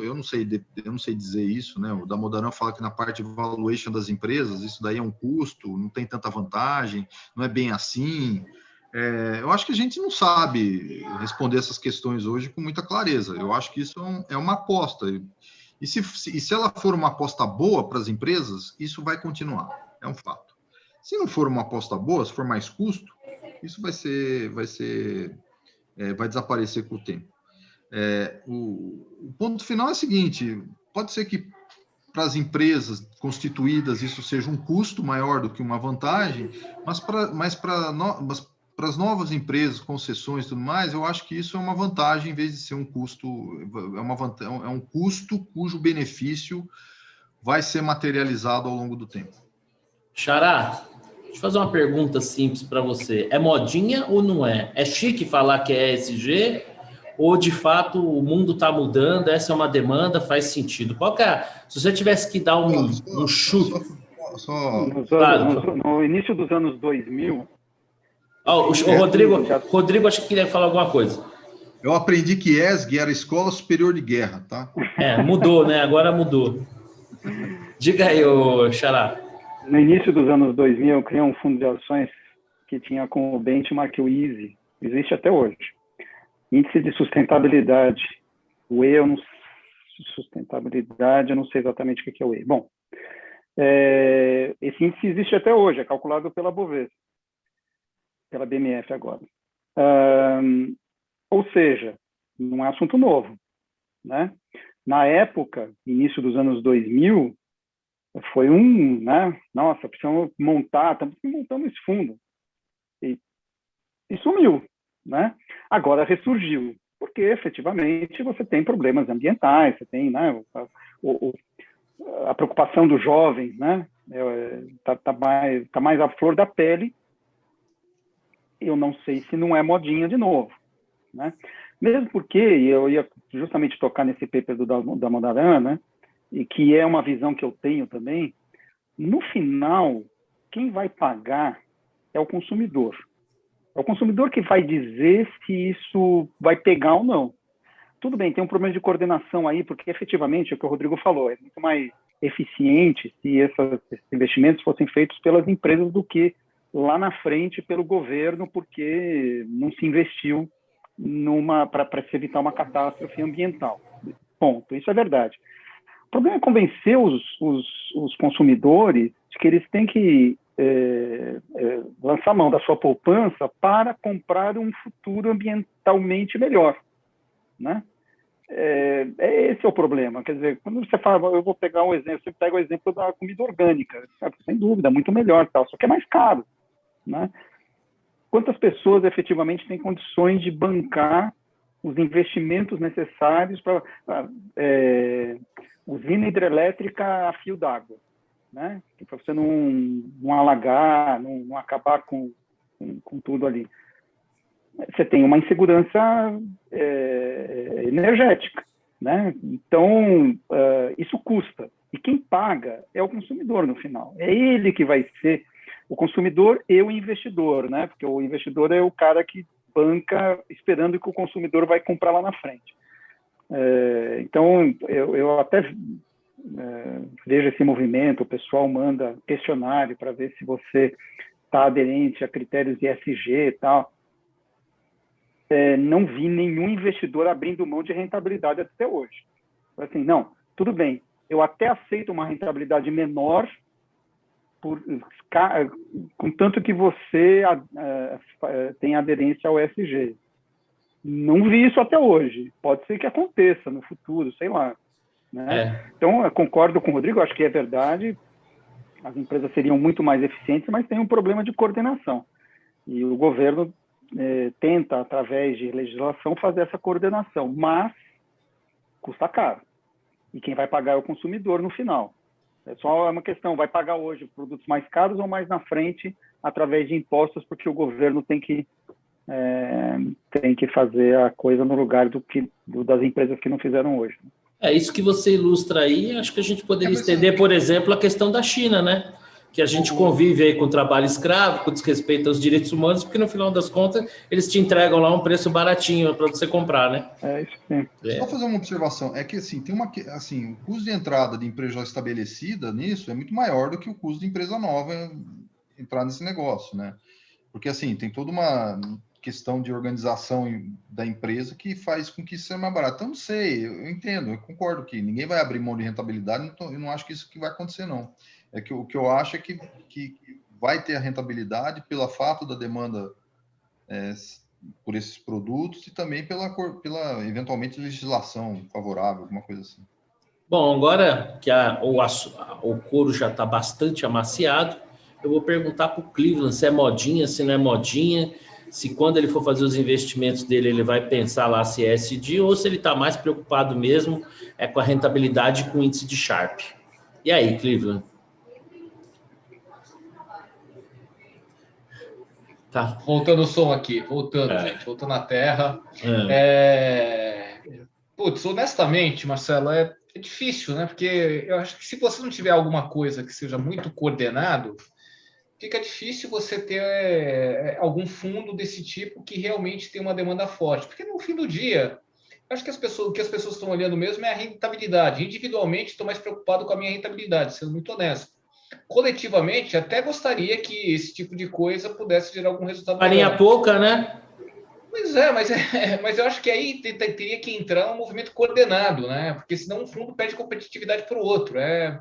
Eu não sei dizer isso, né? O Damodaran fala que na parte de valuation das empresas, isso daí é um custo, não tem tanta vantagem, não é bem assim. Eu acho que a gente não sabe responder essas questões hoje com muita clareza. Eu acho que isso é uma aposta. E se ela for uma aposta boa para as empresas, isso vai continuar, é um fato. Se não for uma aposta boa, se for mais custo, isso vai desaparecer com o tempo. O ponto final é o seguinte: pode ser que para as empresas constituídas isso seja um custo maior do que uma vantagem, mas para as novas empresas, concessões e tudo mais, eu acho que isso é uma vantagem em vez de ser um custo, é um custo cujo benefício vai ser materializado ao longo do tempo. Xará, deixa eu fazer uma pergunta simples para você. É modinha ou não é? É chique falar que é ESG? Ou, de fato, o mundo está mudando, essa é uma demanda, faz sentido? Qual que é? Se você tivesse que dar um chute... Claro. No início dos anos 2000... o Rodrigo, acho que queria falar alguma coisa. Eu aprendi que ESG era Escola Superior de Guerra, tá? Mudou, né? Agora mudou. Diga aí, Xará. No início dos anos 2000, eu criei um fundo de ações que tinha como benchmark o EASY, existe até hoje. Índice de sustentabilidade. O E, sustentabilidade, eu não sei exatamente o que é o E. Bom, esse índice existe até hoje, é calculado pela Bovespa, pela BMF agora. Ou seja, não é assunto novo, né? Na época, início dos anos 2000, foi né? Nossa, precisamos estamos montando esse fundo. E sumiu, né? Agora ressurgiu, porque efetivamente você tem problemas ambientais, você tem, né, a preocupação dos jovens, né? Tá mais à flor da pele. Eu não sei se não é modinha de novo, né? Mesmo porque, eu ia justamente tocar nesse paper do Damodaran, né? E que é uma visão que eu tenho também, no final, quem vai pagar é o consumidor. É o consumidor que vai dizer se isso vai pegar ou não. Tudo bem, tem um problema de coordenação aí, porque efetivamente, é o que o Rodrigo falou, é muito mais eficiente se esses investimentos fossem feitos pelas empresas do que lá na frente pelo governo, porque não se investiu para se evitar uma catástrofe ambiental. Ponto, isso é verdade. O problema é convencer os consumidores de que eles têm que lançar mão da sua poupança para comprar um futuro ambientalmente melhor, né? Esse é o problema. Quer dizer, quando você fala, eu vou pegar um exemplo, você pega o exemplo da comida orgânica, sabe? Sem dúvida, muito melhor, tal, só que é mais caro, né? Quantas pessoas efetivamente têm condições de bancar os investimentos necessários para usina hidrelétrica a fio d'água, né? Para você não alagar, não acabar com tudo ali. Você tem uma insegurança energética, né? Então, isso custa. E quem paga é o consumidor no final. É ele que vai ser o consumidor e o investidor, né? Porque o investidor é o cara que banca esperando que o consumidor vai comprar lá na frente. Então, eu até vejo esse movimento, o pessoal manda questionário para ver se você está aderente a critérios de ESG e tal. Não vi nenhum investidor abrindo mão de rentabilidade até hoje. Assim, não, tudo bem, eu até aceito uma rentabilidade menor, contanto que você tem aderência ao ESG. Não vi isso até hoje. Pode ser que aconteça no futuro, sei lá. Né? Então, eu concordo com o Rodrigo, acho que é verdade. As empresas seriam muito mais eficientes, mas tem um problema de coordenação. E o governo tenta, através de legislação, fazer essa coordenação, mas custa caro. E quem vai pagar é o consumidor no final. É só uma questão, vai pagar hoje produtos mais caros ou mais na frente, através de impostos, porque o governo tem que fazer a coisa no lugar das empresas que não fizeram hoje. É isso que você ilustra aí. Acho que a gente poderia estender, por exemplo, a questão da China, né? Que a gente convive aí com o trabalho escravo, com desrespeito aos direitos humanos, porque no final das contas eles te entregam lá um preço baratinho para você comprar, né? É isso sim. Só fazer uma observação, é que assim, o custo de entrada de empresa já estabelecida nisso é muito maior do que o custo de empresa nova entrar nesse negócio, né? Porque assim, tem toda uma questão de organização da empresa que faz com que isso seja mais barato. Então, não sei, eu entendo, eu concordo que ninguém vai abrir mão de rentabilidade, eu não acho que isso que vai acontecer, não. É que o que eu acho é que vai ter a rentabilidade pelo fato da demanda por esses produtos e também pela eventualmente legislação favorável, alguma coisa assim. Bom, agora que o couro já está bastante amaciado, eu vou perguntar para o Cleveland se é modinha, se não é modinha, se quando ele for fazer os investimentos dele, ele vai pensar lá se é SD ou se ele está mais preocupado mesmo com a rentabilidade com o índice de Sharpe. E aí, Cleveland? Tá. Voltando o som aqui, gente, voltando à terra. Putz, honestamente, Marcelo, é difícil, né? Porque eu acho que se você não tiver alguma coisa que seja muito coordenado, fica difícil você ter algum fundo desse tipo que realmente tem uma demanda forte. Porque no fim do dia, acho que o que as pessoas estão olhando mesmo é a rentabilidade. Individualmente, estou mais preocupado com a minha rentabilidade, sendo muito honesto. Coletivamente, até gostaria que esse tipo de coisa pudesse gerar algum resultado. Farinha pouca, né? Pois mas eu acho que aí teria que entrar um movimento coordenado, né? Porque senão um fundo perde competitividade para o outro. É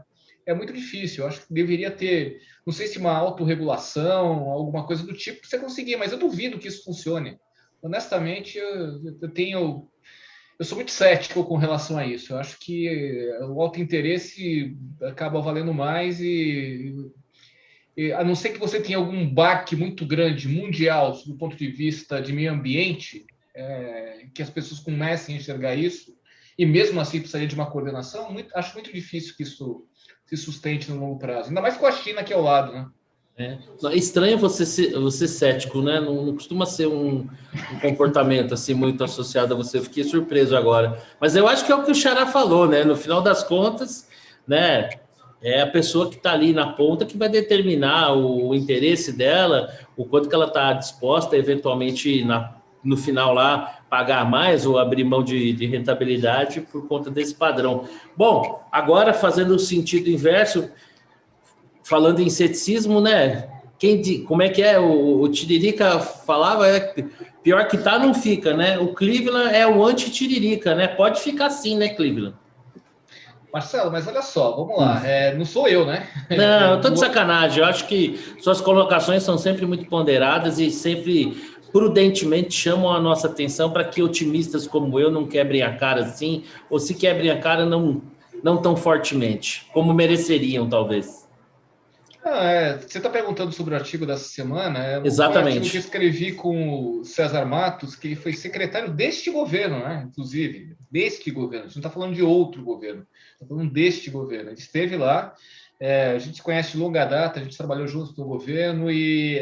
muito difícil. Eu acho que deveria ter, não sei se uma autorregulação, alguma coisa do tipo, para você conseguir, mas eu duvido que isso funcione. Honestamente, eu sou muito cético com relação a isso. Eu acho que o autointeresse acaba valendo mais a não ser que você tenha algum baque muito grande, mundial, do ponto de vista de meio ambiente, que as pessoas comecem a enxergar isso, e mesmo assim precisaria de uma coordenação, acho muito difícil que isso se sustente no longo prazo. Ainda mais com a China aqui ao lado, né? É estranho você ser cético, né? Não costuma ser um comportamento assim muito associado a você. Eu fiquei surpreso agora. Mas eu acho que é o que o Xará falou, né? No final das contas, né? É a pessoa que está ali na ponta que vai determinar o interesse dela, o quanto que ela está disposta, eventualmente, no final lá, pagar mais ou abrir mão de rentabilidade por conta desse padrão. Bom, agora fazendo o sentido inverso, falando em ceticismo, né? Como é que é? O Tiririca falava, pior que tá, não fica, né? O Cleveland é o anti-Tiririca, né? Pode ficar assim, né, Cleveland? Marcelo, mas olha só, vamos lá. Não sou eu, né? Não, eu tô de sacanagem. Eu acho que suas colocações são sempre muito ponderadas e sempre prudentemente chamam a nossa atenção para que otimistas como eu não quebrem a cara assim, ou se quebrem a cara não tão fortemente, como mereceriam, talvez. Você está perguntando sobre o artigo dessa semana. Exatamente. Um artigo que eu escrevi com o César Matos, que foi secretário deste governo, né? Inclusive, deste governo. A gente não está falando de outro governo, está falando deste governo. Ele esteve lá, a gente se conhece de longa data, a gente trabalhou junto no governo e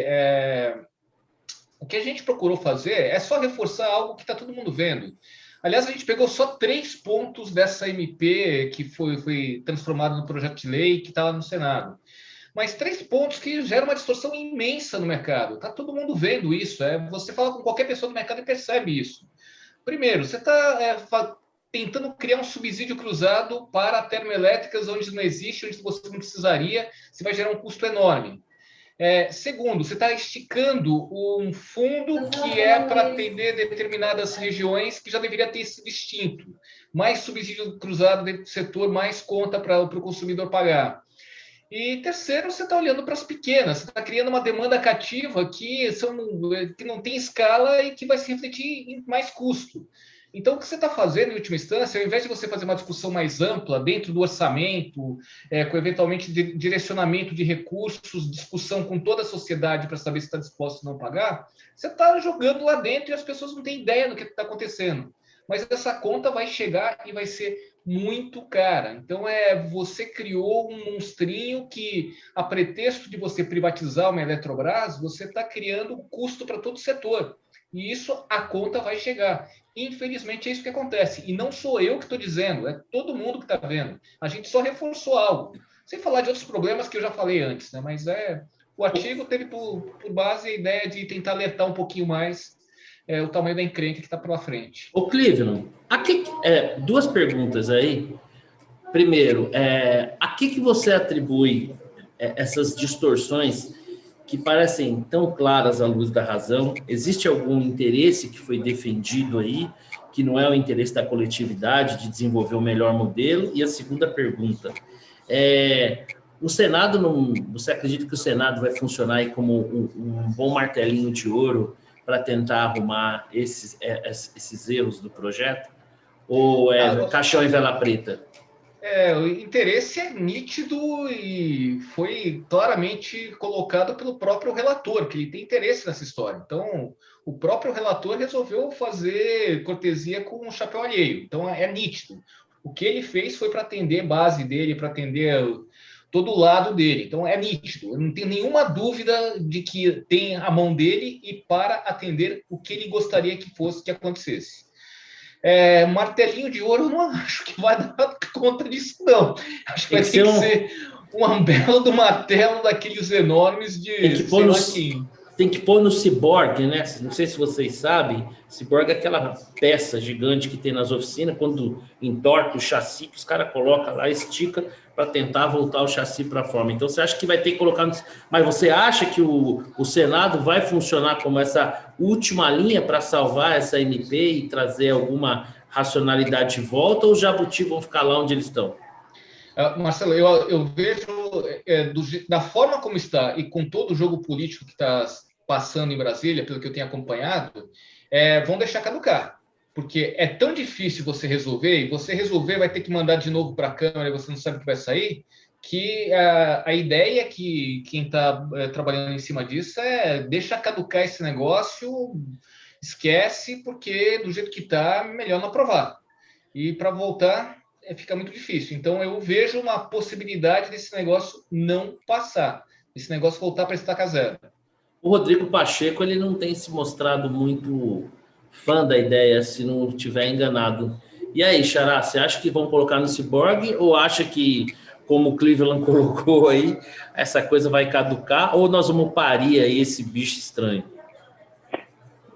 o que a gente procurou fazer é só reforçar algo que está todo mundo vendo. Aliás, a gente pegou só 3 pontos dessa MP que foi transformada no projeto de lei que está lá no Senado. Mas 3 pontos que geram uma distorção imensa no mercado. Está todo mundo vendo isso. Você fala com qualquer pessoa do mercado e percebe isso. Primeiro, você está tentando criar um subsídio cruzado para termoelétricas onde não existe, onde você não precisaria, você vai gerar um custo enorme. Segundo, você está esticando um fundo que é para atender determinadas regiões que já deveria ter sido extinto. Mais subsídio cruzado dentro do setor, mais conta para o consumidor pagar. E terceiro, você está olhando para as pequenas, você está criando uma demanda cativa que não tem escala e que vai se refletir em mais custo. Então, o que você está fazendo, em última instância, ao invés de você fazer uma discussão mais ampla dentro do orçamento, com eventualmente direcionamento de recursos, discussão com toda a sociedade para saber se está disposto a não pagar, você está jogando lá dentro e as pessoas não têm ideia do que está acontecendo. Mas essa conta vai chegar e vai ser muito cara. Então, você criou um monstrinho que, a pretexto de você privatizar uma Eletrobras, você está criando custo para todo o setor. E isso, a conta vai chegar. Infelizmente, é isso que acontece. E não sou eu que estou dizendo, é todo mundo que está vendo. A gente só reforçou algo. Sem falar de outros problemas que eu já falei antes, né? Mas o artigo teve por base a ideia de tentar alertar um pouquinho mais o tamanho da encrenca que está pela frente. Ô, Cleveland, duas perguntas aí. Primeiro, a que você atribui essas distorções que parecem tão claras à luz da razão? Existe algum interesse que foi defendido aí, que não é o interesse da coletividade de desenvolver o melhor modelo? E a segunda pergunta, o Senado, você acredita que o Senado vai funcionar aí como um bom martelinho de ouro para tentar arrumar esses erros do projeto? Ou caixão e vela preta? O interesse é nítido e foi claramente colocado pelo próprio relator, que ele tem interesse nessa história. Então, o próprio relator resolveu fazer cortesia com um chapéu alheio. Então, é nítido. O que ele fez foi para atender a base dele, para atender todo o lado dele. Então, é nítido. Eu não tenho nenhuma dúvida de que tem a mão dele e para atender o que ele gostaria que acontecesse. Martelinho de ouro, eu não acho que vai dar conta disso, não. Acho que vai ter que ser um belo do martelo daqueles enormes de... Tem que pôr no ciborgue, né? Não sei se vocês sabem, ciborgue é aquela peça gigante que tem nas oficinas, quando entorta o chassi, que os caras colocam lá, estica para tentar voltar o chassi para a forma. Então, você acha que vai ter que colocar... Mas você acha que o Senado vai funcionar como essa última linha para salvar essa MP e trazer alguma racionalidade de volta, ou os jabuti vão ficar lá onde eles estão? Marcelo, eu vejo da forma como está e com todo o jogo político que está passando em Brasília, pelo que eu tenho acompanhado, vão deixar caducar. Porque é tão difícil você resolver, e você resolver vai ter que mandar de novo para a Câmara e você não sabe o que vai sair, que a ideia que quem está trabalhando em cima disso deixa caducar esse negócio, esquece, porque do jeito que está, melhor não aprovar. E para voltar, fica muito difícil. Então, eu vejo uma possibilidade desse negócio não passar, esse negócio voltar para estaca zero. O Rodrigo Pacheco, ele não tem se mostrado muito fã da ideia, se não estiver enganado. E aí, Xará, você acha que vão colocar no ciborgue ou acha que, como o Cleveland colocou aí, essa coisa vai caducar ou nós vamos parir aí esse bicho estranho?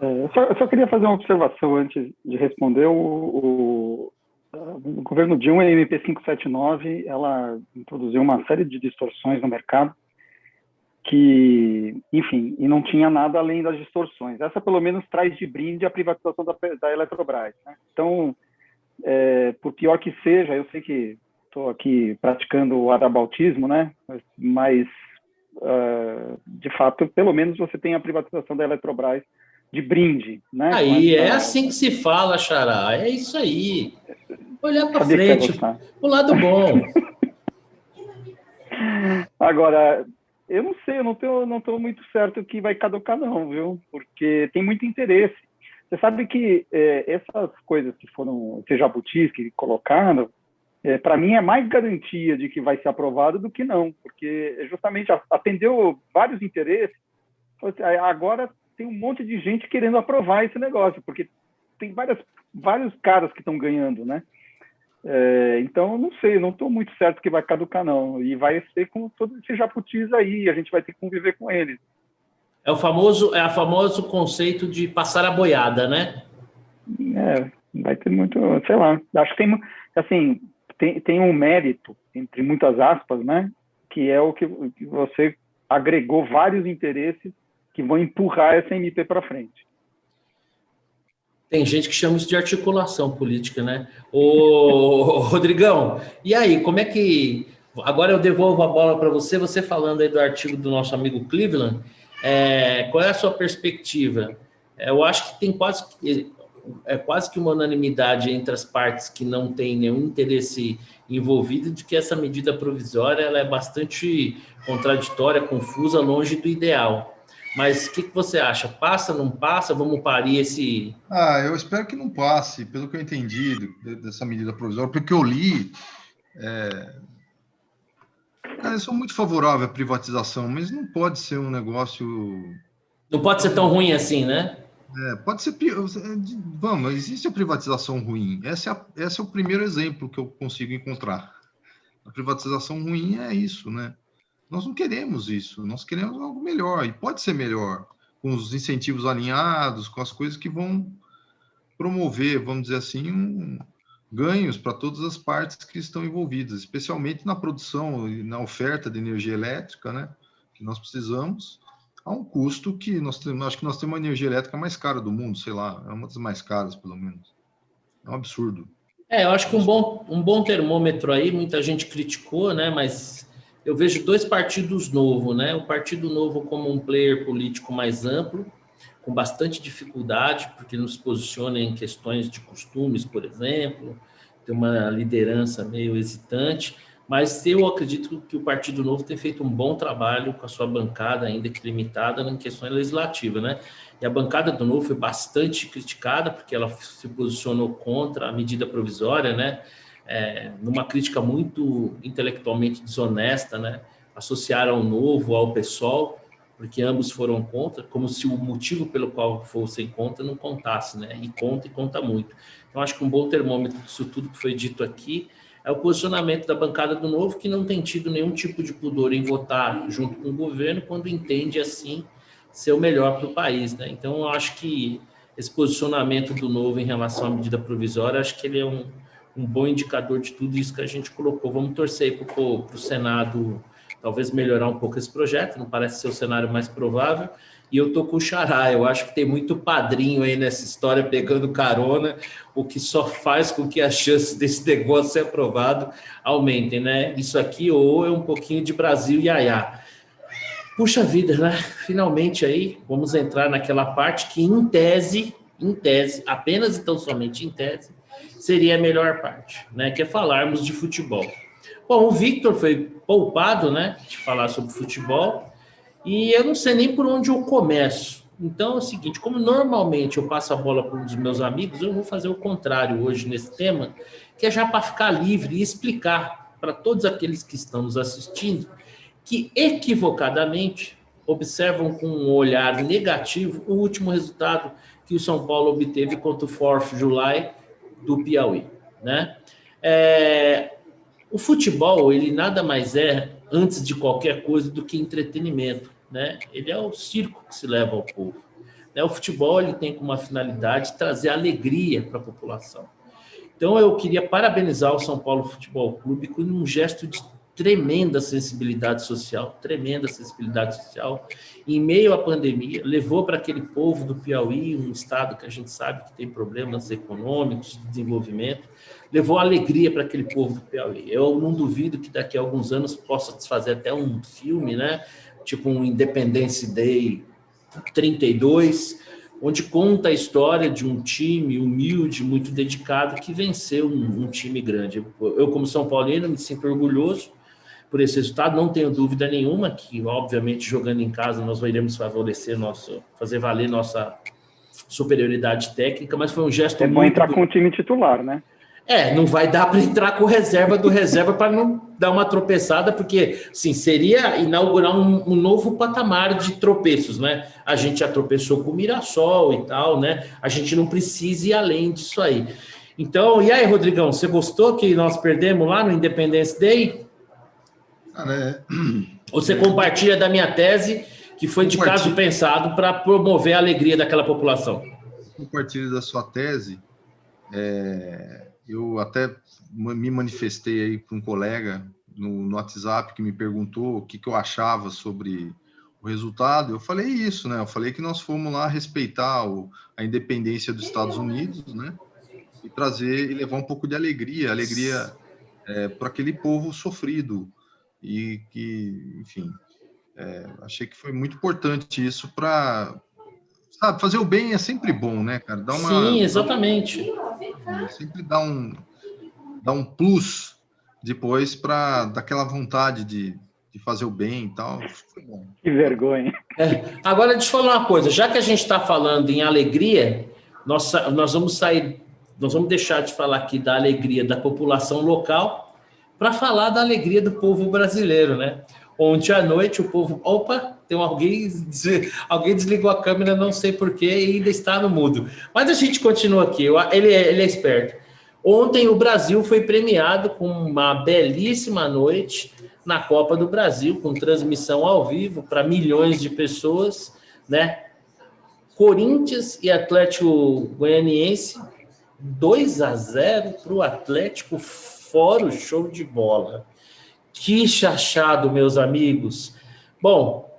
Eu só queria fazer uma observação antes de responder. O governo Dilma, a MP 579, ela introduziu uma série de distorções no mercado que, enfim, e não tinha nada além das distorções. Essa, pelo menos, traz de brinde a privatização da Eletrobras, né? Então, por pior que seja, eu sei que estou aqui praticando o arabautismo, né? Mas, de fato, pelo menos você tem a privatização da Eletrobras de brinde, né? Aí, é assim que se fala, Xará, é isso aí. Olhar para frente, o lado bom. Agora, eu não sei, eu não estou muito certo que vai caducar não, viu? Porque tem muito interesse. Você sabe que essas coisas que foram, esses jabutis que colocaram, para mim é mais garantia de que vai ser aprovado do que não, porque justamente atendeu vários interesses. Agora tem um monte de gente querendo aprovar esse negócio, porque tem vários caras que estão ganhando, né? Então, não sei, não estou muito certo que vai caducar, não. E vai ser com todos esses jabutis aí, a gente vai ter que conviver com eles. É o famoso conceito de passar a boiada, né? Vai ter muito, sei lá. Acho que tem um mérito, entre muitas aspas, né? Que é o que você agregou vários interesses que vão empurrar essa MP para frente. Tem gente que chama isso de articulação política, né? Ô, Rodrigão, e aí, como é que Agora eu devolvo a bola para você, você falando aí do artigo do nosso amigo Cleveland, qual é a sua perspectiva? Eu acho que tem quase que uma unanimidade entre as partes que não tem nenhum interesse envolvido de que essa medida provisória ela é bastante contraditória, confusa, longe do ideal. Mas o que você acha? Passa, não passa? Vamos parir esse... Eu espero que não passe, pelo que eu entendi dessa medida provisória, porque eu li... eu sou muito favorável à privatização, mas não pode ser um negócio... Não pode ser tão ruim assim, né? Pode ser... Vamos, existe a privatização ruim. Esse é o primeiro exemplo que eu consigo encontrar. A privatização ruim é isso, né? Nós não queremos isso, nós queremos algo melhor, e pode ser melhor, com os incentivos alinhados, com as coisas que vão promover, vamos dizer assim, ganhos para todas as partes que estão envolvidas, especialmente na produção e na oferta de energia elétrica, né, que nós precisamos, a um custo que acho que nós temos a energia elétrica mais cara do mundo, sei lá, é uma das mais caras, pelo menos. É um absurdo. Eu acho que um bom termômetro aí, muita gente criticou, né, mas eu vejo dois partidos novos, né, o Partido Novo como um player político mais amplo, com bastante dificuldade, porque não se posiciona em questões de costumes, por exemplo, tem uma liderança meio hesitante, mas eu acredito que o Partido Novo tem feito um bom trabalho com a sua bancada, ainda que limitada, em questões legislativas, né? E a bancada do Novo foi bastante criticada, porque ela se posicionou contra a medida provisória, né? Numa crítica muito intelectualmente desonesta, né? Associaram o Novo ao PSOL, porque ambos foram contra, como se o motivo pelo qual fossem contra não contasse, né? E conta muito. Então, acho que um bom termômetro disso tudo que foi dito aqui é o posicionamento da bancada do Novo, que não tem tido nenhum tipo de pudor em votar junto com o governo quando entende, assim, ser o melhor para o país, né? Então, eu acho que esse posicionamento do Novo em relação à medida provisória, acho que ele é um bom indicador de tudo isso que a gente colocou. Vamos torcer para o Senado talvez melhorar um pouco esse projeto, não parece ser o cenário mais provável, e eu tô com o Xará, eu acho que tem muito padrinho aí nessa história pegando carona, o que só faz com que as chances desse negócio ser aprovado aumentem, né? Isso aqui ou é um pouquinho de Brasil iaiá. Puxa vida, né? Finalmente aí, vamos entrar naquela parte que em tese, apenas e tão somente em tese, seria a melhor parte, né? Que é falarmos de futebol. Bom, o Victor foi poupado, né, de falar sobre futebol, e eu não sei nem por onde eu começo. Então é o seguinte, como normalmente eu passo a bola para um dos meus amigos, eu vou fazer o contrário hoje nesse tema, que é já para ficar livre e explicar para todos aqueles que estão nos assistindo que equivocadamente observam com um olhar negativo o último resultado que o São Paulo obteve contra o 4th of July do Piauí, né? O futebol, ele nada mais é, antes de qualquer coisa, do que entretenimento, né? Ele é o circo que se leva ao povo. O futebol, ele tem como uma finalidade trazer alegria para a população. Então, eu queria parabenizar o São Paulo Futebol Clube com um gesto de tremenda sensibilidade social, em meio à pandemia, levou para aquele povo do Piauí, um estado que a gente sabe que tem problemas econômicos, de desenvolvimento, levou alegria para aquele povo do Piauí. Eu não duvido que daqui a alguns anos possa fazer até um filme, né? Tipo um Independence Day 32, onde conta a história de um time humilde, muito dedicado, que venceu um time grande. Eu, como São Paulino, me sinto orgulhoso por esse resultado, não tenho dúvida nenhuma que, obviamente, jogando em casa, nós iremos fazer valer nossa superioridade técnica, mas foi um gesto muito... É bom entrar com o time titular, né? Não vai dar para entrar com reserva do reserva para não dar uma tropeçada, porque, sim, seria inaugurar um novo patamar de tropeços, né? A gente já tropeçou com o Mirassol e tal, né? A gente não precisa ir além disso aí. Então, e aí, Rodrigão, você gostou que nós perdemos lá no Independence Day? Você compartilha da minha tese, que foi de caso pensado para promover a alegria daquela população? Compartilho da sua tese. Eu até me manifestei aí com um colega no WhatsApp que me perguntou o que eu achava sobre o resultado. Eu falei isso, né? Eu falei que nós fomos lá respeitar a independência dos Estados Unidos, né? E levar um pouco de alegria para aquele povo sofrido, e que, enfim, achei que foi muito importante isso para, sabe, fazer o bem é sempre bom, né, cara? Sim, exatamente. Sempre dá um plus depois para daquela vontade de fazer o bem e tal. Foi bom. Que vergonha. Agora, deixa eu falar uma coisa. Já que a gente está falando em alegria, nós vamos deixar de falar aqui da alegria da população local para falar da alegria do povo brasileiro, né? Ontem à noite o povo... Opa, tem alguém desligou a câmera, não sei porquê, e ainda está no mudo. Mas a gente continua aqui, ele é esperto. Ontem o Brasil foi premiado com uma belíssima noite na Copa do Brasil, com transmissão ao vivo para milhões de pessoas, né? Corinthians e Atlético Goianiense, 2-0 para o Atlético, fora o show de bola. Que chachado, meus amigos. Bom,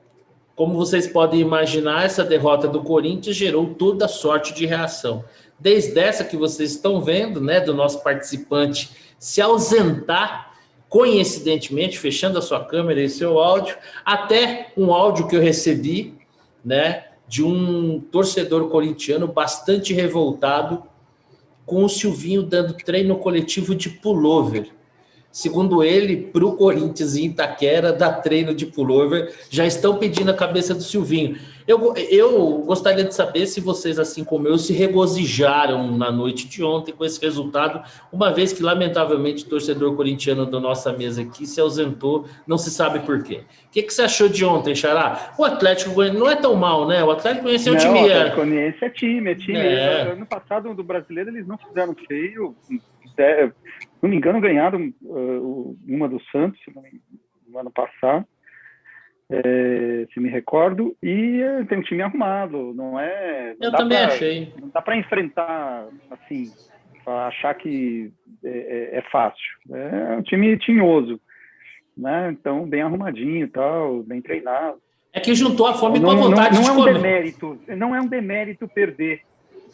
como vocês podem imaginar, essa derrota do Corinthians gerou toda sorte de reação. Desde essa que vocês estão vendo, né, do nosso participante se ausentar, coincidentemente, fechando a sua câmera e seu áudio, até um áudio que eu recebi, né, de um torcedor corintiano bastante revoltado com o Silvinho dando treino coletivo de pullover. Segundo ele, para o Corinthians em Itaquera, dar treino de pullover, já estão pedindo a cabeça do Silvinho. Eu gostaria de saber se vocês, assim como eu, se regozijaram na noite de ontem com esse resultado, uma vez que, lamentavelmente, o torcedor corintiano da nossa mesa aqui se ausentou, não se sabe por quê. O que você achou de ontem, Xará? O Atlético Goianiense não é tão mal, né? O Atlético Goianiense é um time... O Atlético Goianiense é time. É. Ano passado, do brasileiro, eles não fizeram feio. Não me engano, ganharam uma do Santos no ano passado, se me recordo, e tem um time arrumado, não é... Eu também achei. Não dá para enfrentar, assim, pra achar que é fácil. É um time tinhoso, né? Então, bem arrumadinho e tal, bem treinado. É que juntou a fome com a vontade de comer. Não é um demérito perder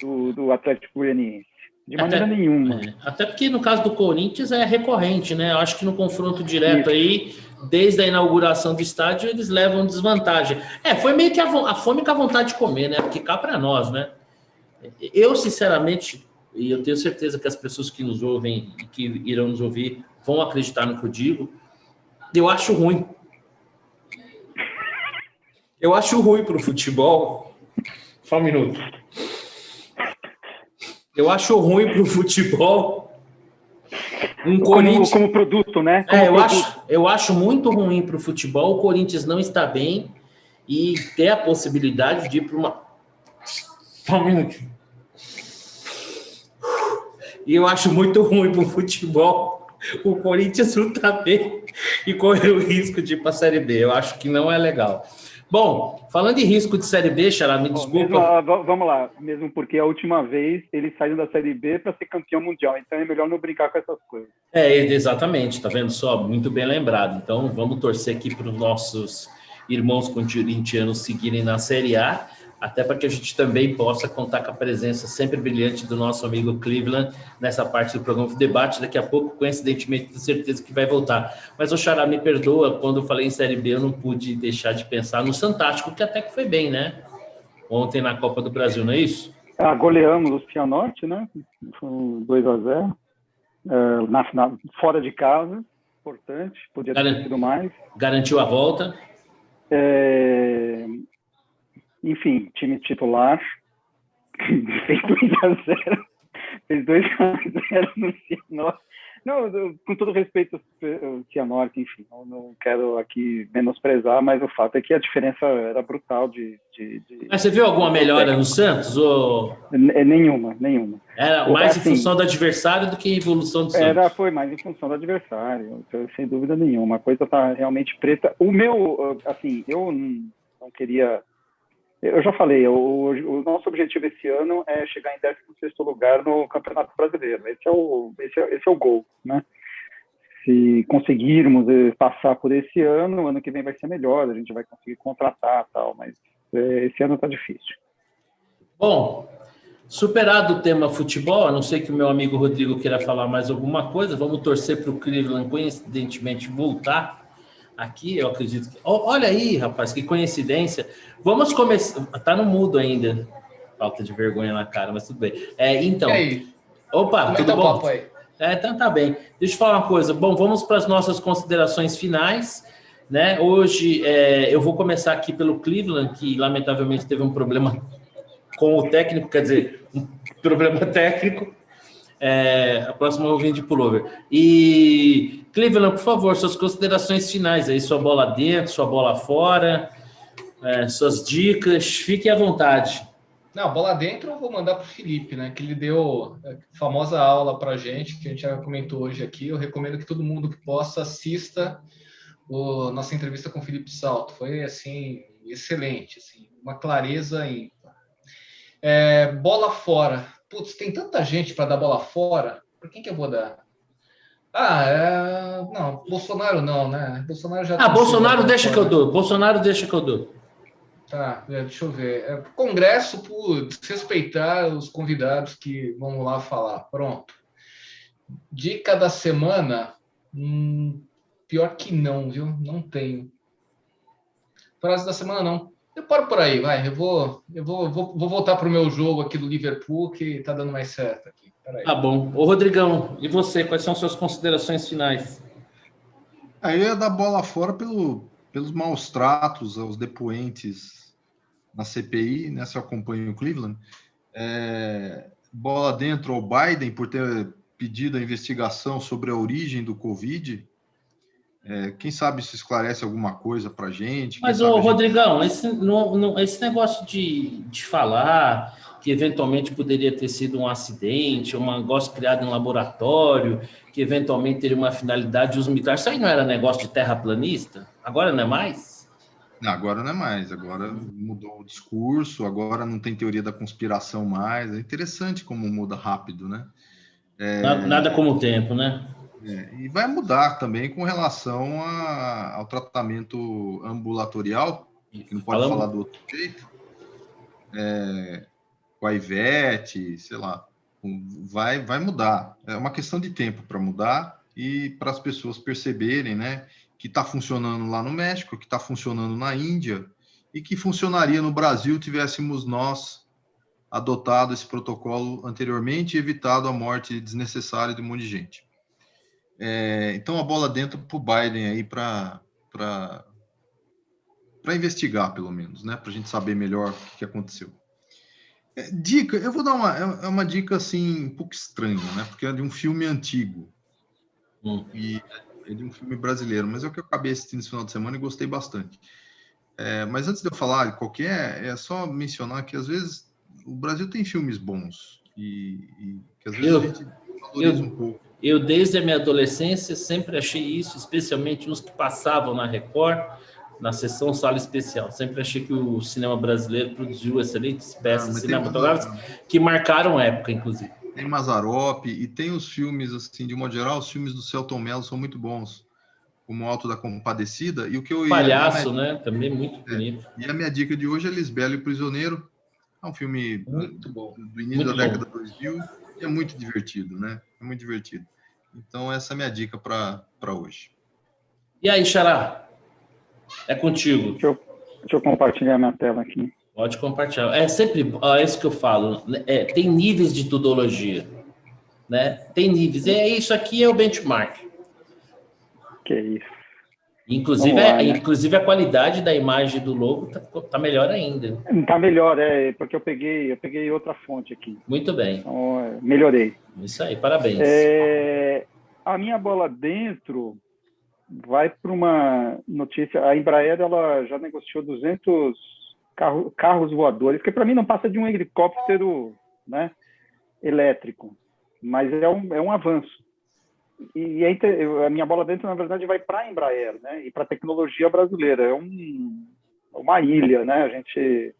do Atlético Goianiense. De maneira nenhuma. Até porque no caso do Corinthians é recorrente, né? Eu acho que no confronto direto aí, desde a inauguração do estádio, eles levam desvantagem. Foi meio que a fome com a vontade de comer, né? Porque cá para nós, né? Eu, sinceramente, e eu tenho certeza que as pessoas que nos ouvem e que irão nos ouvir vão acreditar no que eu digo, eu acho ruim. Eu acho ruim para o futebol. Só um minuto. Eu acho ruim para o futebol Corinthians... como produto, né? Eu acho muito ruim para o futebol o Corinthians não está bem e ter a possibilidade de ir para uma... Só um minutinho. E eu acho muito ruim para o futebol o Corinthians não está bem e correr o risco de ir para a Série B. Eu acho que não é legal. Bom, falando em risco de Série B, Xará, me desculpa. Vamos lá, mesmo porque a última vez eles saíram da Série B para ser campeão mundial, então é melhor não brincar com essas coisas. Exatamente, tá vendo só? Muito bem lembrado. Então vamos torcer aqui para os nossos irmãos corintianos seguirem na Série A, até para que a gente também possa contar com a presença sempre brilhante do nosso amigo Cleveland nessa parte do programa de debate. Daqui a pouco, coincidentemente, tenho certeza que vai voltar. Mas o Xará me perdoa, quando eu falei em Série B, eu não pude deixar de pensar no Santástico, que até que foi bem, né? Ontem na Copa do Brasil, não é isso? Goleamos o Cianorte, né? Foi 2-0. Na final, fora de casa, importante, podia ter sido mais. Garantiu a volta. Enfim, time titular, fez 2-0, fez 2-0 no Cianorte. Não, com todo respeito ao Cianorte, enfim, não quero aqui menosprezar, mas o fato é que a diferença era brutal Mas você viu alguma melhora no Santos? Ou... Nenhuma. Era mais em função do adversário do que em evolução do Santos? Foi mais em função do adversário, sem dúvida nenhuma. A coisa está realmente preta. O meu, assim, eu não queria... Eu já falei, o nosso objetivo esse ano é chegar em 16º lugar no Campeonato Brasileiro. Esse é o gol, né? Se conseguirmos passar por esse ano que vem vai ser melhor, a gente vai conseguir contratar e tal, mas esse ano está difícil. Bom, superado o tema futebol, a não ser que o meu amigo Rodrigo queira falar mais alguma coisa, vamos torcer para o Cleveland, coincidentemente, voltar Aqui eu acredito que... Olha aí, rapaz, que coincidência. Vamos começar... Tá no mudo ainda. Falta de vergonha na cara, mas tudo bem. Então... E aí? Opa, Como é que tudo tá o bom? papo aí? Então tá bem. Deixa eu falar uma coisa. Bom, vamos para as nossas considerações finais, né? Hoje eu vou começar aqui pelo Cleveland, que lamentavelmente teve um problema com o técnico, quer dizer, um problema técnico. A próxima eu vou vir de pullover. E Cleveland, por favor, suas considerações finais aí, sua bola dentro, sua bola fora, suas dicas, fique à vontade. Não, bola dentro eu vou mandar para o Felipe, né? Que ele deu a famosa aula para a gente, que a gente já comentou hoje aqui. Eu recomendo que todo mundo que possa assista nossa entrevista com o Felipe Salto. Foi, assim, excelente, assim, uma clareza ímpar. Bola fora. Putz, tem tanta gente para dar bola fora. Por quem que eu vou dar? Não, Bolsonaro não, né? Bolsonaro já tem Bolsonaro deixa que eu dou. Bolsonaro deixa que eu dou. Tá, deixa eu ver. Congresso por desrespeitar os convidados que vão lá falar. Pronto. Dica da semana? Pior que não, viu? Não tenho. Frase da semana não. Eu paro por aí, vai. Eu vou voltar para o meu jogo aqui do Liverpool, que tá dando mais certo aqui. Peraí. Tá bom. Ô, Rodrigão, e você? Quais são suas considerações finais? Aí ia dar bola fora pelos maus tratos aos depoentes na CPI, né? Se eu acompanho o Cleveland. Bola dentro ao Biden por ter pedido a investigação sobre a origem do Covid. Quem sabe isso esclarece alguma coisa para a gente. Mas, Rodrigão, esse negócio de falar que eventualmente poderia ter sido um acidente, um negócio criado em laboratório, que eventualmente teria uma finalidade de uso militar, isso aí não era negócio de terraplanista? Agora não é mais? Não, agora não é mais, agora mudou o discurso, agora não tem teoria da conspiração mais. É interessante como muda rápido, né? Nada como o tempo, né? E vai mudar também com relação ao tratamento ambulatorial, que não pode falar do outro jeito, com a Ivete, sei lá, vai mudar. É uma questão de tempo para mudar e para as pessoas perceberem, né, que está funcionando lá no México, que está funcionando na Índia e que funcionaria no Brasil tivéssemos nós adotado esse protocolo anteriormente e evitado a morte desnecessária de um monte de gente. Então, a bola dentro para o Biden aí para investigar, pelo menos, né? Para a gente saber melhor o que aconteceu. Dica, eu vou dar uma dica assim, um pouco estranha, né? Porque é de um filme antigo. E é de um filme brasileiro, mas é o que eu acabei assistindo esse final de semana e gostei bastante. Mas antes de eu falar de qualquer, é só mencionar que às vezes o Brasil tem filmes bons e que às vezes a gente valoriza um pouco. Eu, desde a minha adolescência, sempre achei isso, especialmente os que passavam na Record, na sessão Sala Especial. Sempre achei que o cinema brasileiro produziu excelentes peças cinematográficas que marcaram época, inclusive. Tem Mazzaropi e tem os filmes, assim, de modo geral, os filmes do Selton Mello são muito bons, como Alto da Compadecida. E o que eu Palhaço, né? Também muito bonito. E a minha dica de hoje é Lisbela e o Prisioneiro. É um filme muito bom. Do início da década de 2000 e é muito divertido, né? É muito divertido. Então, essa é a minha dica para hoje. E aí, Xará? É contigo. Deixa eu compartilhar minha tela aqui. Pode compartilhar. É sempre isso que eu falo. Tem níveis de tudologia. Né? Tem níveis. Isso aqui é o benchmark. Que isso. Inclusive a qualidade da imagem do logo tá melhor ainda. Tá melhor, porque eu peguei outra fonte aqui. Muito bem. Então, melhorei. Isso aí, parabéns. A minha bola dentro vai para uma notícia. A Embraer ela já negociou 200 carros voadores, que para mim não passa de um helicóptero, né, elétrico, mas é um avanço. E a minha bola dentro, na verdade, vai para a Embraer, né? E para a tecnologia brasileira. É uma ilha, né? A gente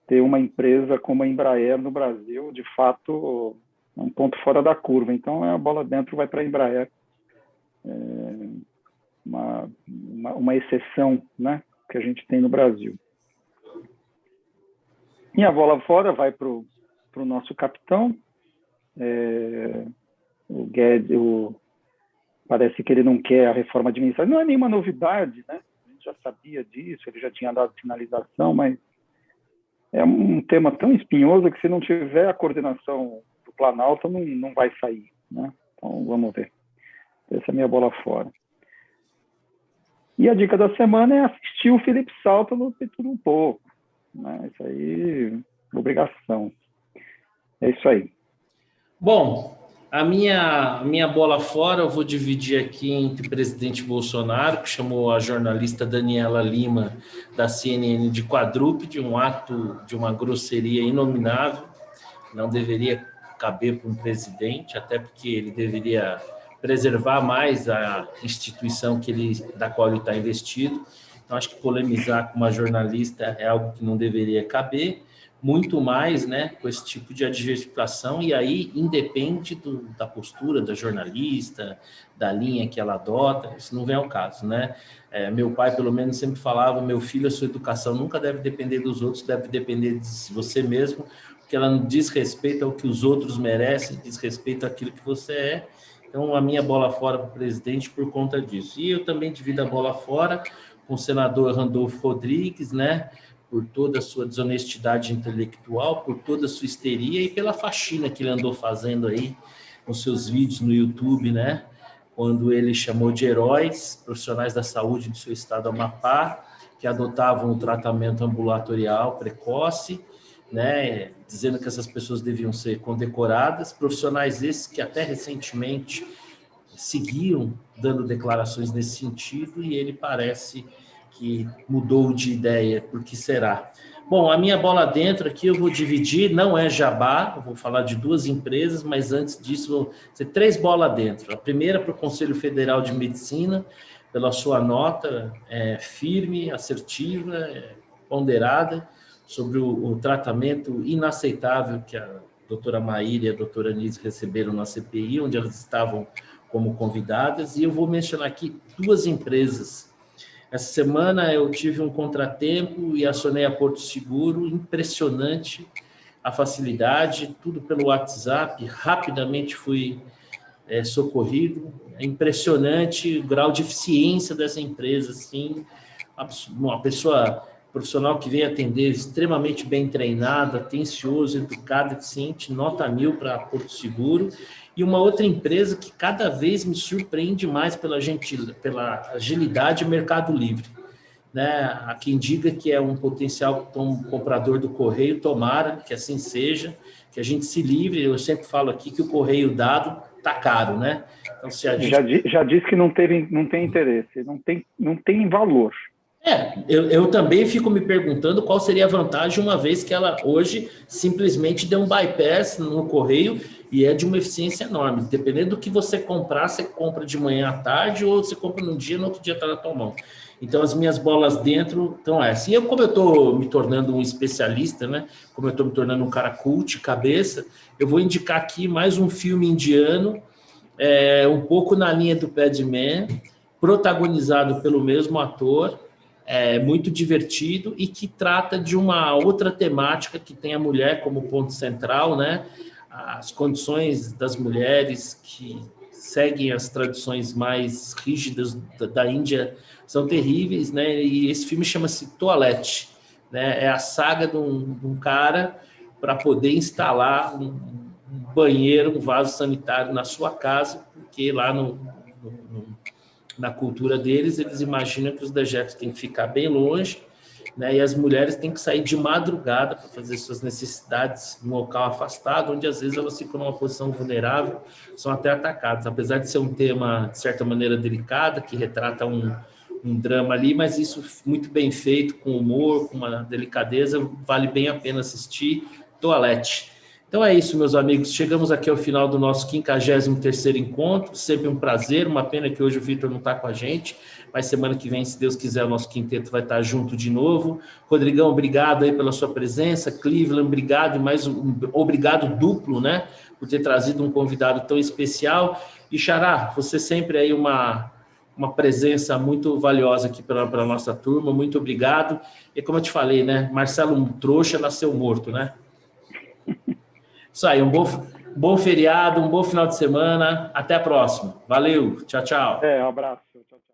ter uma empresa como a Embraer no Brasil, de fato, é um ponto fora da curva. Então, a bola dentro vai para a Embraer. Uma exceção, né? Que a gente tem no Brasil. E a bola fora vai para o nosso capitão, o Guedes, Parece que ele não quer a reforma administrativa. Não é nenhuma novidade, né? A gente já sabia disso, ele já tinha dado sinalização, mas é um tema tão espinhoso que se não tiver a coordenação do Planalto, não vai sair, né? Então, vamos ver. Essa é a minha bola fora. E a dica da semana é assistir o Felipe Salto no Tudo Um Pouco, né? Isso aí, obrigação. É isso aí. Bom, a minha bola fora eu vou dividir aqui entre o presidente Bolsonaro, que chamou a jornalista Daniela Lima, da CNN, de quadrúpede, um ato de uma grosseria inominável, não deveria caber para um presidente, até porque ele deveria preservar mais a instituição da qual ele está investido. Então, acho que polemizar com uma jornalista é algo que não deveria caber, muito mais, né, com esse tipo de adjetivação, e aí independe da postura da jornalista, da linha que ela adota, isso não vem ao caso, né? Meu pai, pelo menos, sempre falava, meu filho, a sua educação nunca deve depender dos outros, deve depender de você mesmo, porque ela não diz respeito ao que os outros merecem, diz respeito àquilo que você é. Então, a minha bola fora para o presidente por conta disso. E eu também divido a bola fora com o senador Randolfo Rodrigues, né? Por toda a sua desonestidade intelectual, por toda a sua histeria e pela faxina que ele andou fazendo aí nos seus vídeos no YouTube, né? Quando ele chamou de heróis profissionais da saúde do seu estado Amapá, que adotavam o tratamento ambulatorial precoce, né? Dizendo que essas pessoas deviam ser condecoradas, profissionais esses que até recentemente seguiam dando declarações nesse sentido, e ele parece que mudou de ideia, por que será? Bom, a minha bola dentro aqui eu vou dividir, não é jabá, eu vou falar de 2 empresas, mas antes disso vou ter 3 bolas dentro. A primeira para o Conselho Federal de Medicina, pela sua nota firme, assertiva, ponderada, sobre o tratamento inaceitável que a doutora Maíra e a doutora Nise receberam na CPI, onde elas estavam como convidadas, e eu vou mencionar aqui 2 empresas. Essa semana eu tive um contratempo e acionei a Porto Seguro, impressionante a facilidade, tudo pelo WhatsApp, rapidamente fui socorrido, é impressionante o grau de eficiência dessa empresa, assim, uma pessoa profissional que vem atender extremamente bem treinada, atencioso, educado, eficiente, nota 1000 para Porto Seguro. E uma outra empresa que cada vez me surpreende mais pela agilidade, Mercado Livre, né? Há quem diga que é um potencial comprador do correio, tomara que assim seja, que a gente se livre. Eu sempre falo aqui que o correio dado está caro, né? Então, se a gente... já disse que não tem interesse, não tem valor. Eu também fico me perguntando qual seria a vantagem, uma vez que ela hoje simplesmente deu um bypass no correio e é de uma eficiência enorme. Dependendo do que você comprar, você compra de manhã à tarde ou você compra num dia, no outro dia está na tua mão. Então, as minhas bolas dentro estão essas. E como eu estou me tornando um especialista, né? Como eu estou me tornando um cara cult, cabeça, eu vou indicar aqui mais um filme indiano, um pouco na linha do Padman, protagonizado pelo mesmo ator, muito divertido e que trata de uma outra temática que tem a mulher como ponto central, né? As condições das mulheres que seguem as tradições mais rígidas da Índia são terríveis, né? E esse filme chama-se Toilette, né? É a saga de um cara para poder instalar um banheiro, um vaso sanitário na sua casa, porque lá na cultura deles, eles imaginam que os dejetos têm que ficar bem longe, né? E as mulheres têm que sair de madrugada para fazer suas necessidades num local afastado, onde às vezes elas ficam numa posição vulnerável, são até atacadas. Apesar de ser um tema, de certa maneira, delicado, que retrata um drama ali, mas isso muito bem feito, com humor, com uma delicadeza, vale bem a pena assistir. Toilette. Então é isso, meus amigos. Chegamos aqui ao final do nosso 53º encontro. Sempre um prazer. Uma pena que hoje o Vitor não está com a gente, mas semana que vem, se Deus quiser, o nosso quinteto vai estar junto de novo. Rodrigão, obrigado aí pela sua presença. Cleveland, obrigado. E mais obrigado duplo, né? Por ter trazido um convidado tão especial. E Xará, você sempre aí uma presença muito valiosa aqui para a nossa turma. Muito obrigado. E como eu te falei, né? Marcelo Trouxa nasceu morto, né? Isso aí, um bom feriado, um bom final de semana. Até a próxima. Valeu. Tchau, tchau. Um abraço. Tchau, tchau.